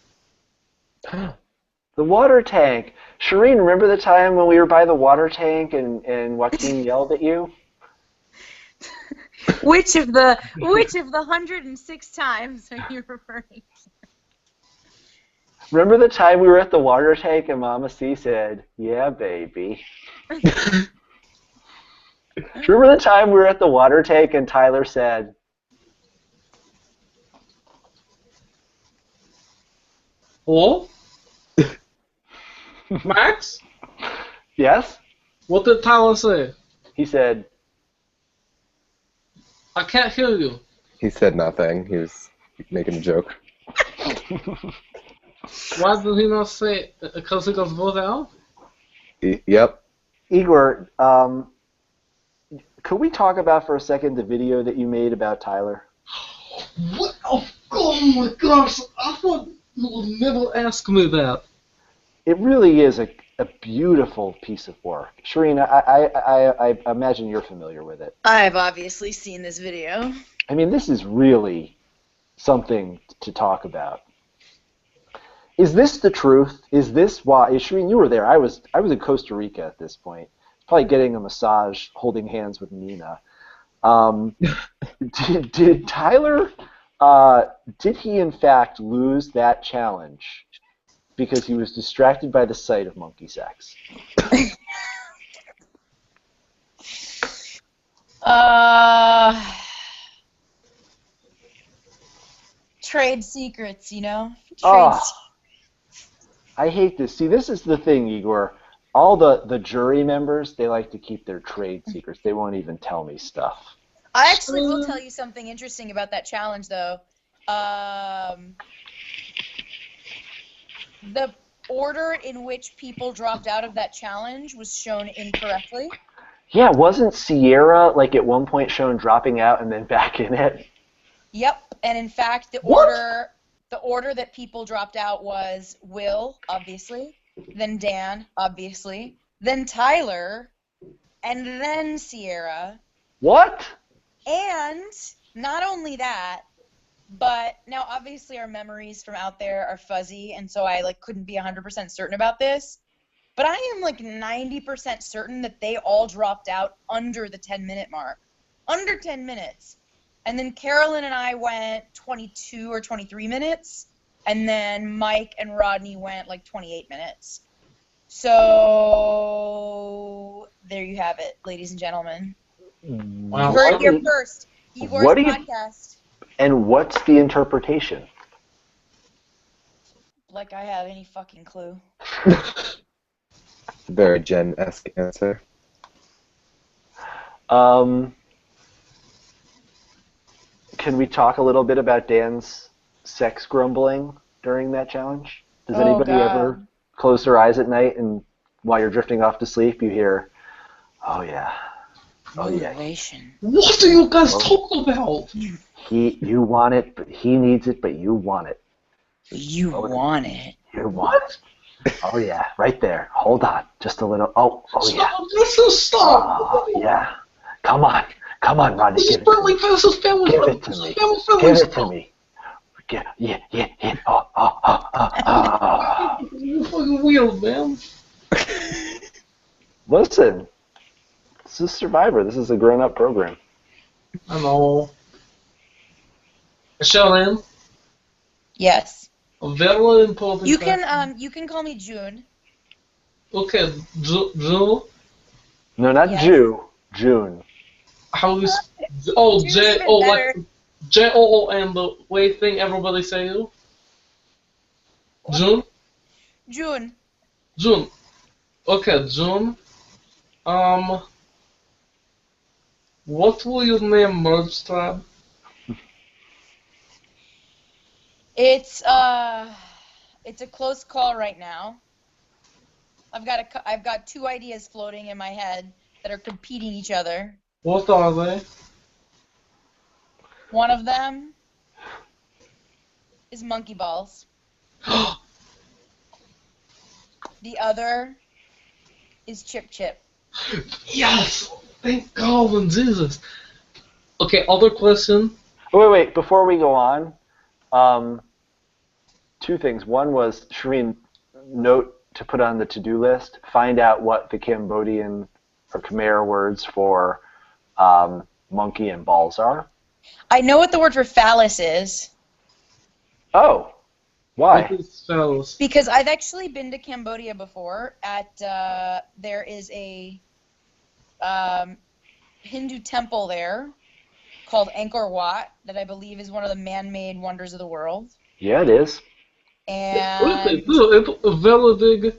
The water tank. Shireen, remember the time when we were by the water tank and Joaquin yelled at you? Which of the 106 times are you referring to? Remember the time we were at the water tank and Mama C said, "Yeah, baby." Remember the time we were at the water tank and Tyler said, Hello? Max? "Yes?" What did Tyler say? He said, I can't hear you. He said nothing. He was making a joke. Why did he not say because he got voted out? Yep. "Igor, could we talk about for a second the video that you made about Tyler?" What? Oh my gosh! I thought you would never ask me that. It really is a beautiful piece of work. Shireen, I imagine you're familiar with it. I've obviously seen this video. I mean, this is really something to talk about. Is this the truth? Is this why? Shireen, you were there. I was in Costa Rica at this point, probably getting a massage, holding hands with Nina. Did Tyler? Did he in fact lose that challenge because he was distracted by the sight of monkey sex? Trade secrets, you know? I hate this. See, this is the thing, Igor. All the jury members, they like to keep their trade secrets. They won't even tell me stuff. I actually will tell you something interesting about that challenge, though. The order in which people dropped out of that challenge was shown incorrectly. Yeah, wasn't Sierra like at one point shown dropping out and then back in it? Yep, and in fact, the What? order that people dropped out was Will, obviously, then Dan, obviously, then Tyler, and then Sierra. What? And not only that, but now obviously our memories from out there are fuzzy, and so I couldn't be 100% certain about this. But I am 90% certain that they all dropped out under the 10-minute mark. Under 10 minutes. And then Carolyn and I went 22 or 23 minutes, and then Mike and Rodney went 28 minutes. So there you have it, ladies and gentlemen. Wow. You heard it here first. Igor's podcast. And what's the interpretation? Like I have any fucking clue. Very Jen-esque answer. Can we talk a little bit about Dan's sex grumbling during that challenge? Does anybody ever close their eyes at night and while you're drifting off to sleep you hear, oh yeah, oh yeah. Motivation. What are you guys talking about? You want it, but he needs it, but you want it. You want it. You want it? Oh yeah, right there. Hold on, just a little. Oh yeah. Stop! This is stop! Oh yeah. Come on, Rodney. This is Give it to friendly me. versus family. Give it to me. Give it to me. Yeah. Oh. You fucking weird, man. Listen, this is Survivor. This is a grown-up program. I know. Sharon, Yes. a very important. You can call me June. Okay, June. No, not Yes. June. How is? June's J. even Oh, better. J-O-O-N, the way thing everybody say you. June. June. Okay, June. What will you name Merge Tribe? It's a close call right now. I've got two ideas floating in my head that are competing each other. What are they? One of them is monkey balls. The other is Chip Chip. Yes! Thank God and Jesus. Okay, other question. Wait. Before we go on, two things. One was, Shireen, note to put on the to-do list, find out what the Cambodian or Khmer words for monkey and balls are. I know what the word for phallus is. Oh, why? What is phallus? Because I've actually been to Cambodia before. There is a Hindu temple there called Angkor Wat that I believe is one of the man-made wonders of the world. Yeah, it is. And It's very big.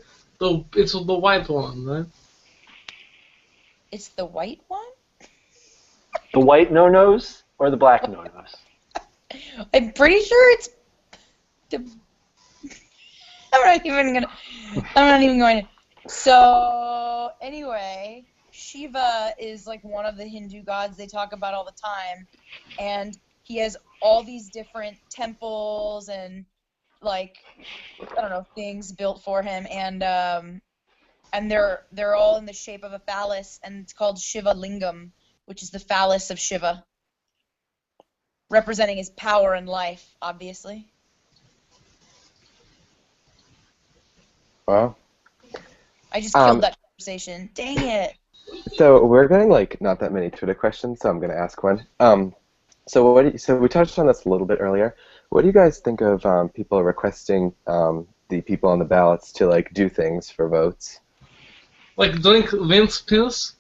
It's the white one, right? it's the white one? The white no-nos or the black no-nos? I'm pretty sure it's the... I'm not even going to... So, anyway, Shiva is one of the Hindu gods they talk about all the time, and he has all these different temples and I don't know, things built for him, and they're all in the shape of a phallus, and it's called Shiva Lingam, which is the phallus of Shiva, representing his power and life, obviously. Wow. I just killed that conversation. Dang it. So we're getting not that many Twitter questions, so I'm going to ask one. So we touched on this a little bit earlier. What do you guys think of people requesting the people on the ballots to do things for votes? Like drink Vince piss?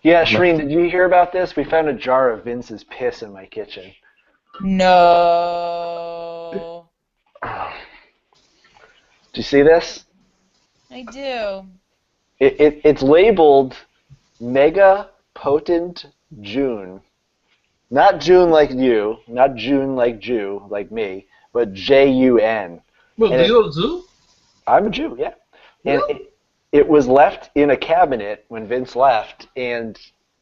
Yeah, Shireen, did you hear about this? We found a jar of Vince's piss in my kitchen. No. Do you see this? I do. It's labeled Mega Potent June. Not June like you, not June like Jew, like me, but Jun. Well, And do you do? I'm a Jew, yeah. And Really? it was left in a cabinet when Vince left, and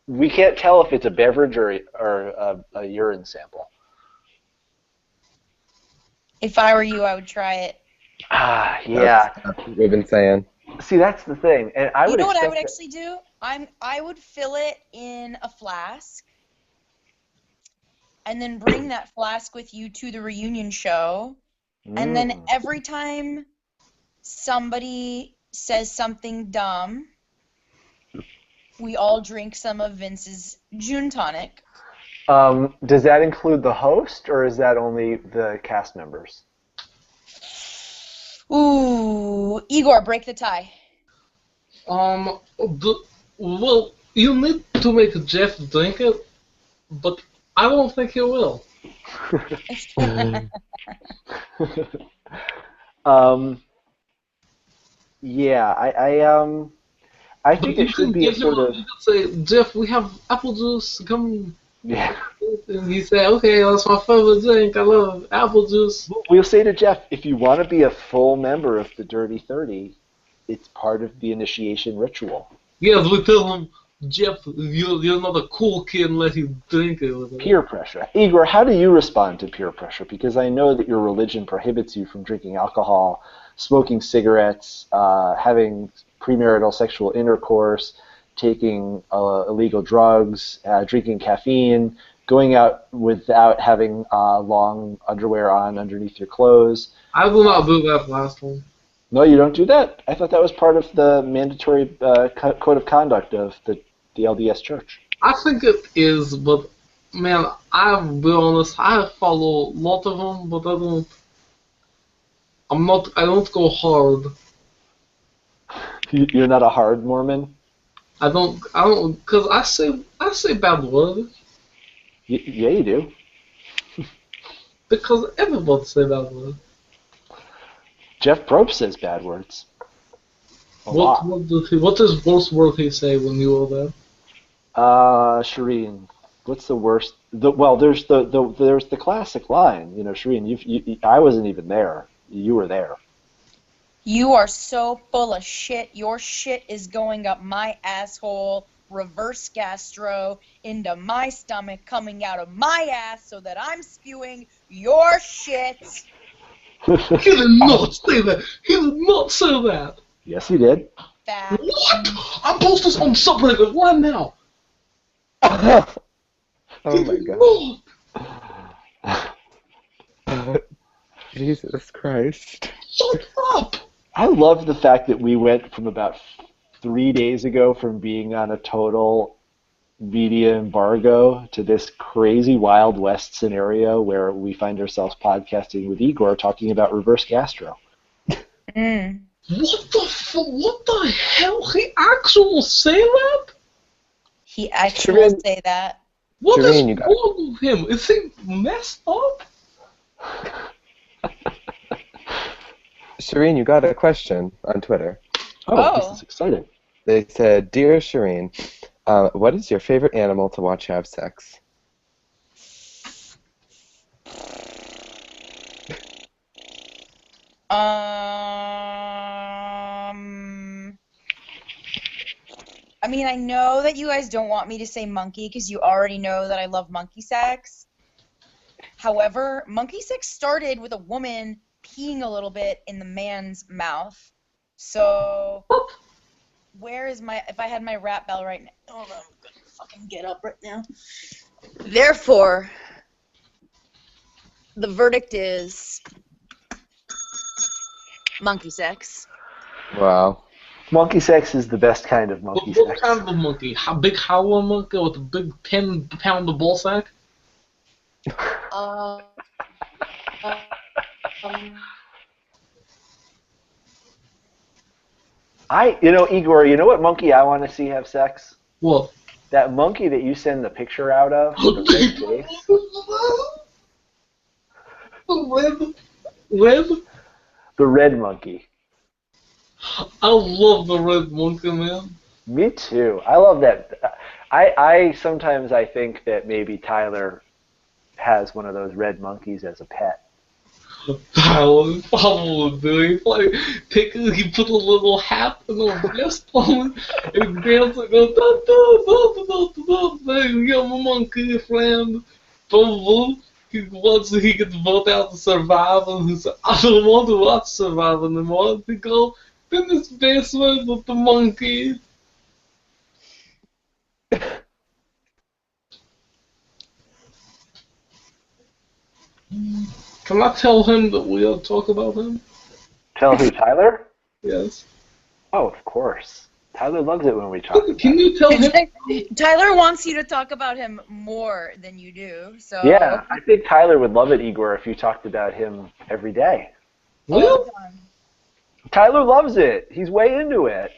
we can't tell if it's a beverage or a urine sample. If I were you, I would try it. Ah, That's, yeah. that's what we've been saying. See, that's the thing, and I You would know what I would expect that. actually do? I would fill it in a flask and then bring that flask with you to the reunion show. And then Mm. every time somebody says something dumb, we all drink some of Vince's June tonic. Does that include the host, or is that only the cast members? Ooh, Igor, break the tie. Well, you need to make Jeff drink it, but I don't think he will. um, yeah, I But think it you should can be a give him sort of you can say, Jeff, we have apple juice, come. yeah. And he say, okay, that's my favorite drink, I love apple juice. We'll say to Jeff, if you want to be a full member of the Dirty 30, it's part of the initiation ritual. Yes, we tell him, Jeff, you're not a cool kid and let him drink it with it. Peer pressure. Igor, how do you respond to peer pressure? Because I know that your religion prohibits you from drinking alcohol, smoking cigarettes, having premarital sexual intercourse, taking illegal drugs, drinking caffeine, going out without having long underwear on underneath your clothes. I will not do that last one. No, you don't do that? I thought that was part of the mandatory code of conduct of the LDS Church. I think it is, but man, I'll be honest, I follow a lot of them, but I don't go hard. You're not a hard Mormon? Cause I say bad words. Yeah, you do. Because everybody say bad words. Jeff Probst says bad words. A lot. What is worst word he say when you were there? Shireen, what's the worst? There's the classic line. You know, Shireen, I wasn't even there. You were there. You are so full of shit. Your shit is going up my asshole, reverse gastro, into my stomach, coming out of my ass so that I'm spewing your shit. He did not say that. He did not say that. Yes, he did. Fact. What? I'm posting this on Subreddit right now. Oh my god. Jesus Christ. Shut up. I love the fact that we went from about 3 days ago from being on a total media embargo to this crazy Wild West scenario where we find ourselves podcasting with Igor talking about reverse gastro. Mm. What the hell? He actually say that? He actually will say that. What is Shireen, wrong with him? Is he messed up? Shireen, you got a question on Twitter. Oh, this is exciting. They said, Dear Shireen, what is your favorite animal to watch have sex? I mean, I know that you guys don't want me to say monkey because you already know that I love monkey sex. However, monkey sex started with a woman peeing a little bit in the man's mouth. So, where is my... If I had my rap bell right now... Hold on, I'm gonna fucking get up right now. Therefore, the verdict is... monkey sex. Wow. Monkey sex is the best kind of monkey What sex. kind of monkey? A big howler monkey with a big 10-pound ball sack? Um, Igor, you know what monkey I want to see have sex? What? That monkey that you send the picture out of with the red face. Red? The red monkey. I love the red monkey, man. Me too. I love that. I sometimes think that maybe Tyler has one of those red monkeys as a pet. Tyler followed doing like he put a little hat and a vest on and dancing go da da da da da da da my monkey friend. Boom, he wants he gets vote out to survive and he said, I don't want to watch survive anymore. He go in this basement with the monkey. Can I tell him that we'll talk about him? Tell who, Tyler? Yes. Oh, of course. Tyler loves it when we talk about Can him. you tell him? Tyler wants you to talk about him more than you do, so... Yeah, I think Tyler would love it, Igor, if you talked about him every day. all Will? the time. Tyler loves it. He's way into it.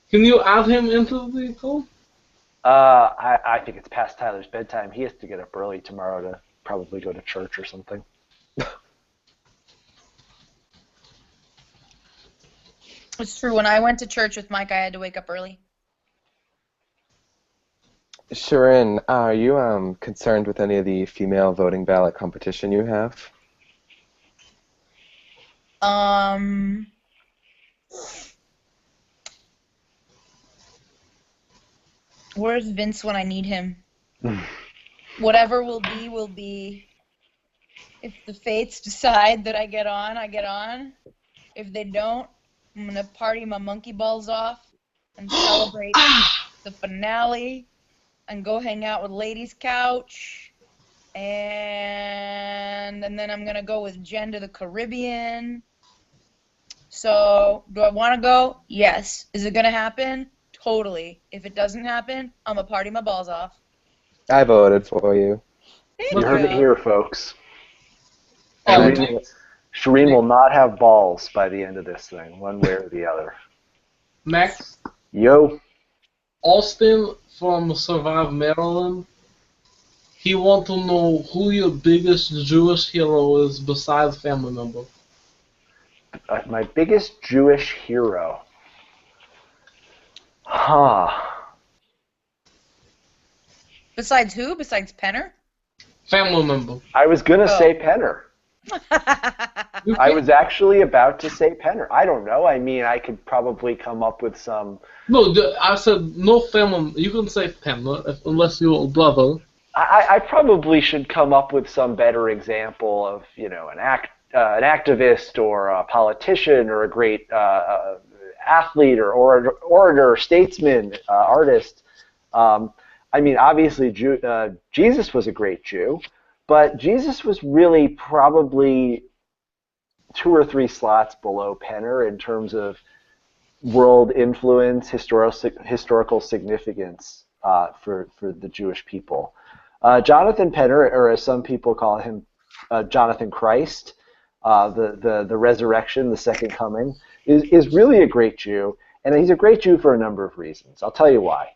Can you add him into the call? I think it's past Tyler's bedtime. He has to get up early tomorrow to probably go to church or something. It's true. When I went to church with Mike, I had to wake up early. Sharon, are you concerned with any of the female voting ballot competition you have? Where's Vince when I need him? Whatever will be, will be. If the fates decide that I get on, I get on. If they don't, I'm going to party my monkey balls off and celebrate the finale and go hang out with Ladies' Couch. And then I'm going to go with Jen to the Caribbean. So, do I want to go? Yes. Is it going to happen? Totally. If it doesn't happen, I'm going to party my balls off. I voted for you. Thank You heard it you. here, folks. Oh, Shireen will not have balls by the end of this thing, one way or the other. Max, Yo. Austin from Survive Maryland. He wants to know who your biggest Jewish hero is besides family member. My biggest Jewish hero. Huh. Besides who? Besides Penner? Family member. I was going to say Penner. You I can't- was actually about to say Penner. I don't know. I mean, I could probably come up with some... No, I said no family. You can say Penner unless you're a brother. I probably should come up with some better example of, you know, an activist or a politician or a great athlete or orator, statesman, artist. I mean, obviously, Jesus was a great Jew, but Jesus was really probably 2 or 3 slots below Penner in terms of world influence, historical significance for the Jewish people. Jonathan Penner, or as some people call him, Jonathan Christ, the resurrection, the second coming, is really a great Jew, and he's a great Jew for a number of reasons. I'll tell you why.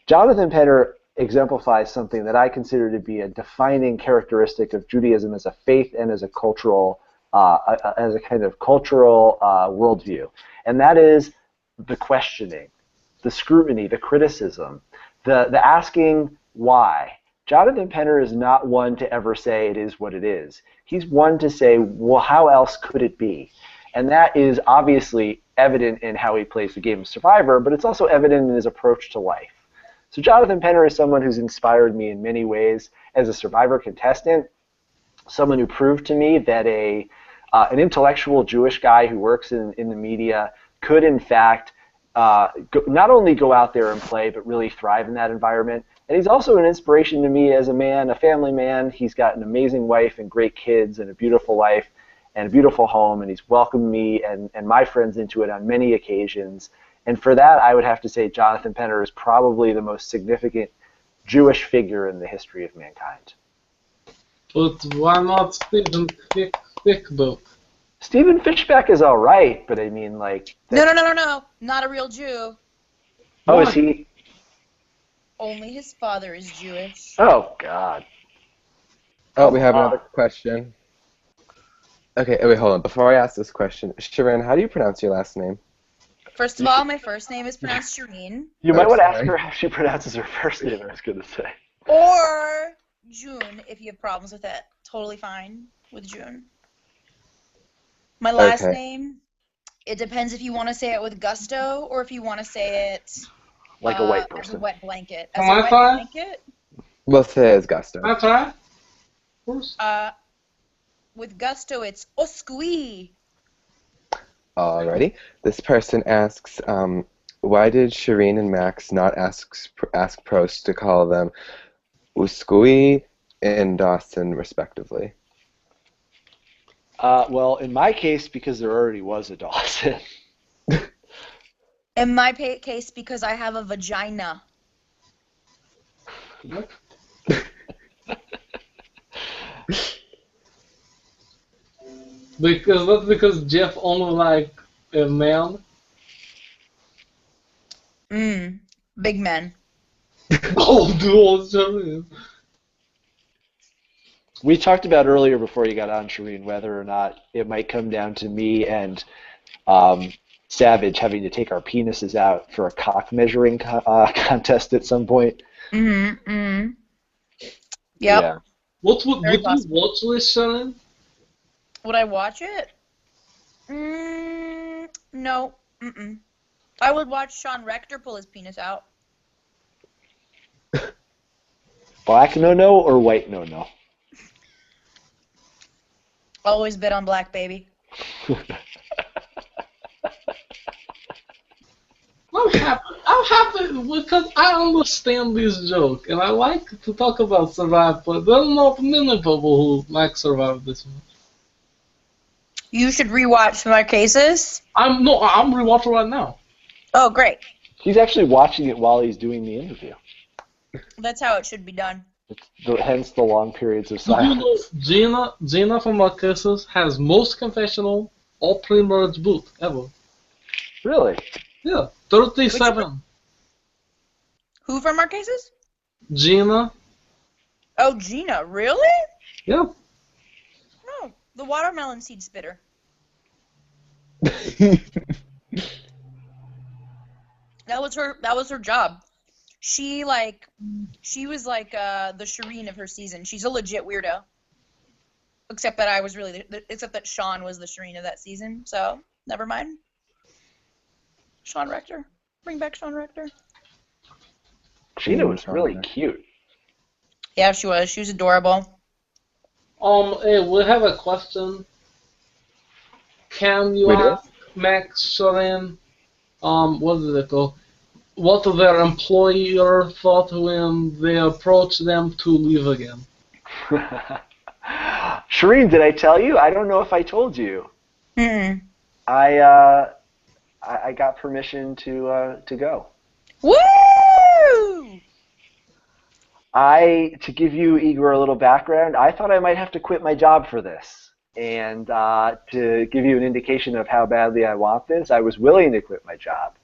Jonathan Penner exemplifies something that I consider to be a defining characteristic of Judaism as a faith and as a cultural, as a kind of cultural worldview, and that is the questioning, the scrutiny, the criticism, the asking why. Jonathan Penner is not one to ever say it is what it is. He's one to say, well, how else could it be? And that is obviously evident in how he plays the game of Survivor, but it's also evident in his approach to life. So Jonathan Penner is someone who's inspired me in many ways as a Survivor contestant, someone who proved to me that an intellectual Jewish guy who works in the media could, in fact, not only go out there and play, but really thrive in that environment. And he's also an inspiration to me as a man, a family man. He's got an amazing wife and great kids and a beautiful life and a beautiful home, and he's welcomed me and my friends into it on many occasions. And for that, I would have to say Jonathan Penner is probably the most significant Jewish figure in the history of mankind. But why not Stephen Fickbook? Stephen Fishback is all right, but I mean, like... No. Not a real Jew. Oh, Why? is he... Only his father is Jewish. Oh, God. Oh, we have another question. Okay, wait, hold on. Before I ask this question, Sharon, how do you pronounce your last name? First of all, my first name is pronounced Shireen. You might Oh, want to ask sorry. her how she pronounces her first name, I was going to say. Or June, if you have problems with it. Totally fine with June. My last Okay. name, it depends if you want to say it with gusto or if you want to say it Like a white as a person. wet blanket. As Can a I wet try? blanket, We'll say as Gusto. Can I try? First? with gusto, it's oscui. Alrighty. This person asks, why did Shireen and Max not ask Prost to call them Uskui and Dawson, respectively? Well, in my case, because there already was a Dawson. In my case, because I have a vagina. What? Because that's because Jeff only like a man. Big men. Oh, dude, sorry. We talked about earlier before you got on, Shireen, whether or not it might come down to me and Savage having to take our penises out for a cock measuring contest at some point. Yep. Yeah. What would Very you possible. watch this, Sharon? Would I watch it? No. I would watch Sean Rector pull his penis out. Black no-no or white no-no? Always bet on black, baby. I'm happy because I understand this joke and I like to talk about Survive, but there are not many people who like Survive this much. You should rewatch Smart Cases. I'm rewatching right now. Oh, great. He's actually watching it while he's doing the interview. That's how it should be done. Hence the long periods of Do you know silence. Gina from Marquesas has most confessional or pre-merge boot ever? Really? Yeah, 37. Who from Marquesas? Gina. Oh, Gina. Really? Yeah. Oh, the watermelon seed spitter. That was her job. She was like the Shireen of her season. She's a legit weirdo. Except that Sean was the Shireen of that season. So never mind. Sean Rector. Bring back Sean Rector. Gina was really cute. Yeah, she was. She was adorable. Hey, we have a question. Can you We do? ask Max Sharon, what did it go? What their employer thought when they approached them to leave again? Shireen, did I tell you? I don't know if I told you. Mm-mm. I got permission to go. Woo! To give you, Igor, a little background, I thought I might have to quit my job for this. And to give you an indication of how badly I want this, I was willing to quit my job.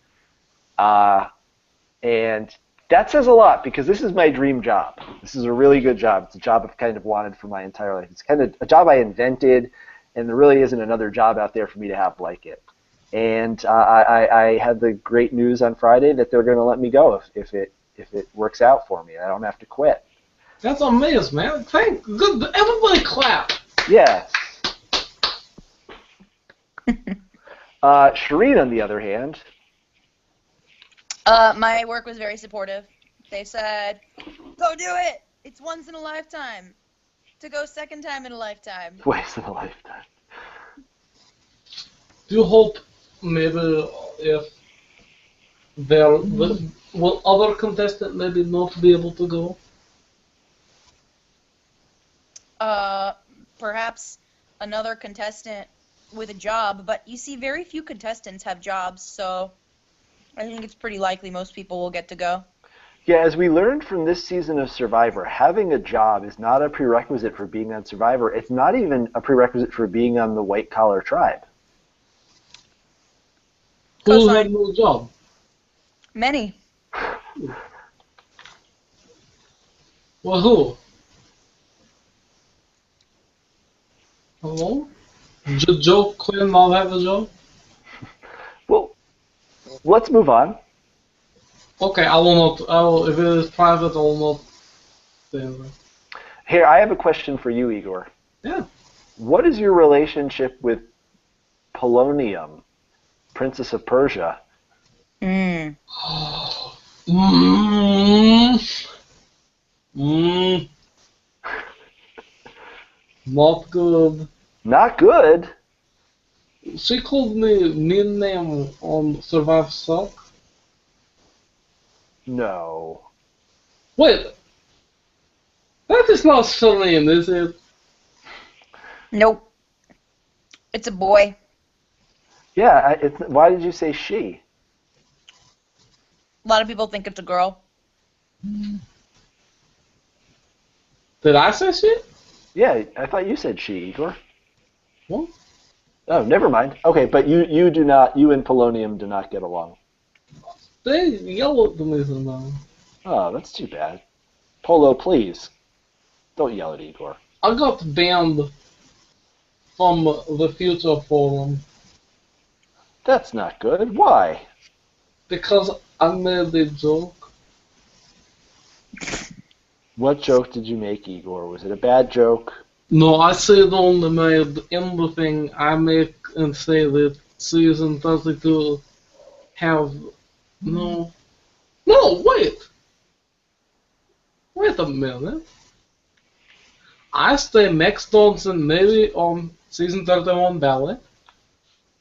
And that says a lot because this is my dream job. This is a really good job. It's a job I've kind of wanted for my entire life. It's kind of a job I invented, and there really isn't another job out there for me to have like it. And I had the great news on Friday that they're going to let me go if it works out for me. I don't have to quit. That's amazing, man. Thank good. Everybody clap. Yes. Shireen, on the other hand. My work was very supportive. They said, "Go do it. It's once in a lifetime. To go second time in a lifetime." Once in a lifetime. Do you hope maybe if there will other contestant maybe not be able to go? Perhaps another contestant with a job, but you see, very few contestants have jobs, so I think it's pretty likely most people will get to go. Yeah, as we learned from this season of Survivor, having a job is not a prerequisite for being on Survivor. It's not even a prerequisite for being on the white collar tribe. Who have no job? Many. Well, who? Hello? Joe Quinn not have a job? Well, let's move on. Okay, I will not. I will. If it is private, I will not say anything. Here, I have a question for you, Igor. Yeah. What is your relationship with polonium, Princess of Persia. Mm. Not good. Not good. She called me mean name on Survive Suck. No. Wait, that is not Shireen, is it? Nope. It's a boy. Yeah, why did you say she? A lot of people think it's a girl. Did I say shit? Yeah, I thought you said she, Igor. What? Oh, never mind. Okay, but you and polonium do not get along. They yell at me sometimes. Oh, that's too bad. Polo, please. Don't yell at Igor. I got banned from the Future Forum That's not good. Why? because I made a joke. What joke did you make, Igor? Was it a bad joke? No, I said only made in the thing I make and say that season 32 have no. No, wait! Wait a minute. I say Max Dawnson maybe on season 31 ballot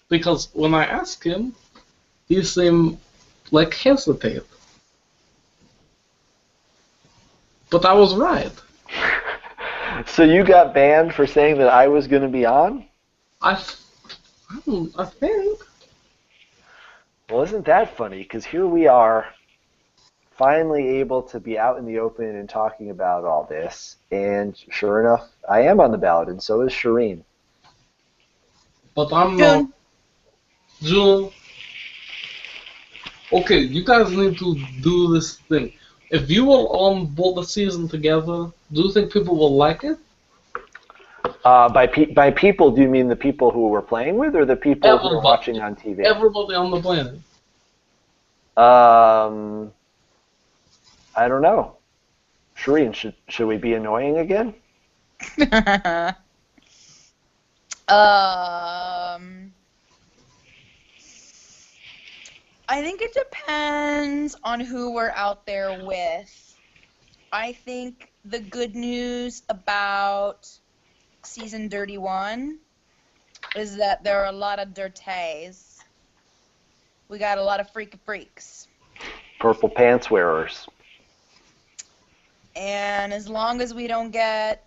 because when I asked him, he seemed like hesitate. But I was right. So you got banned for saying that I was going to be on? I think. Well, isn't that funny? Because here we are, finally able to be out in the open and talking about all this. And sure enough, I am on the ballot, and so is Shireen. But I'm not. June. Okay, you guys need to do this thing. If you were on both the season together, do you think people will like it? By people, do you mean the people who we're playing with, or the people who are watching on TV? Everybody on the planet. I don't know. Shireen, should we be annoying again? I think it depends on who we're out there with. I think the good news about season 31 is that there are a lot of dirties. We got a lot of freaks. Purple pants wearers. And as long as we don't get,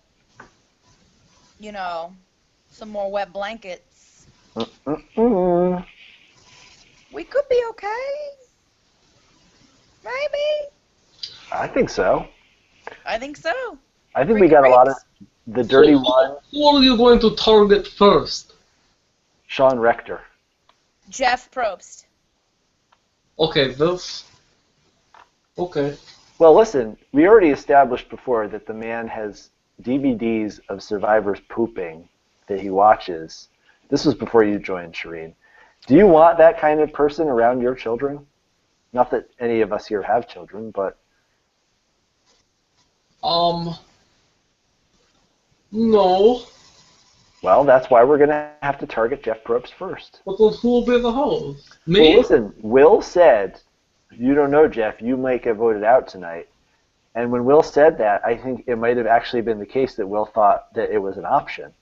some more wet blankets, we could be okay. Maybe. I think so. I think so. I think we got a lot of the dirty one. Who are you going to target first? Sean Rector. Jeff Probst. Okay, this. Okay. Well, listen, we already established before that the man has DVDs of survivors pooping that he watches. This was before you joined, Shireen. Do you want that kind of person around your children? Not that any of us here have children, but... No. Well, that's why we're going to have to target Jeff Probst first. But then who will be the host? Me? Well, listen, Will said, you don't know, Jeff, you might get voted out tonight. And when Will said that, I think it might have actually been the case that Will thought that it was an option.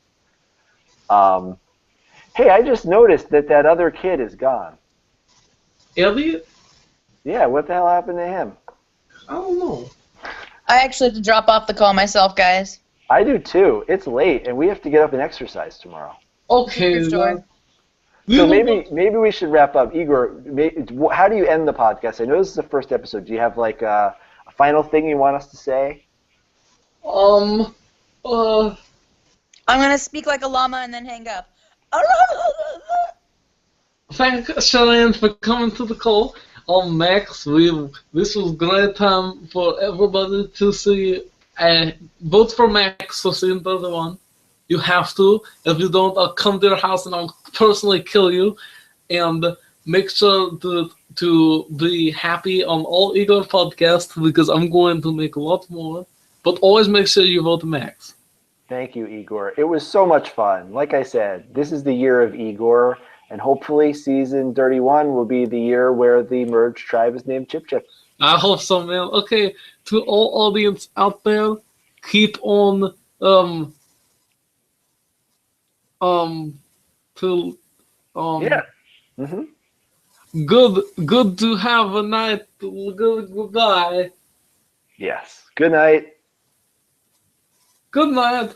Hey, I just noticed that other kid is gone. Elliot? Yeah, what the hell happened to him? I don't know. I actually have to drop off the call myself, guys. I do too. It's late, and we have to get up and exercise tomorrow. Okay. Story. So maybe we should wrap up. Igor, how do you end the podcast? I know this is the first episode. Do you have like a final thing you want us to say? I'm gonna speak like a llama and then hang up. Thank Cheyenne for coming to the call. Max, this was a great time for everybody to see. Vote for Max for season 31. You have to. If you don't, I'll come to your house and I'll personally kill you. And make sure to be happy on all Igor podcasts because I'm going to make a lot more. But always make sure you vote Max. Thank you, Igor. It was so much fun. Like I said, this is the year of Igor, And hopefully season 31 will be the year where the merged tribe is named Chip Chip. I hope so, man. Okay, to all audience out there, keep on um to Yeah. Mm-hmm. good to have a night. Goodbye. Yes. Good night. Good night.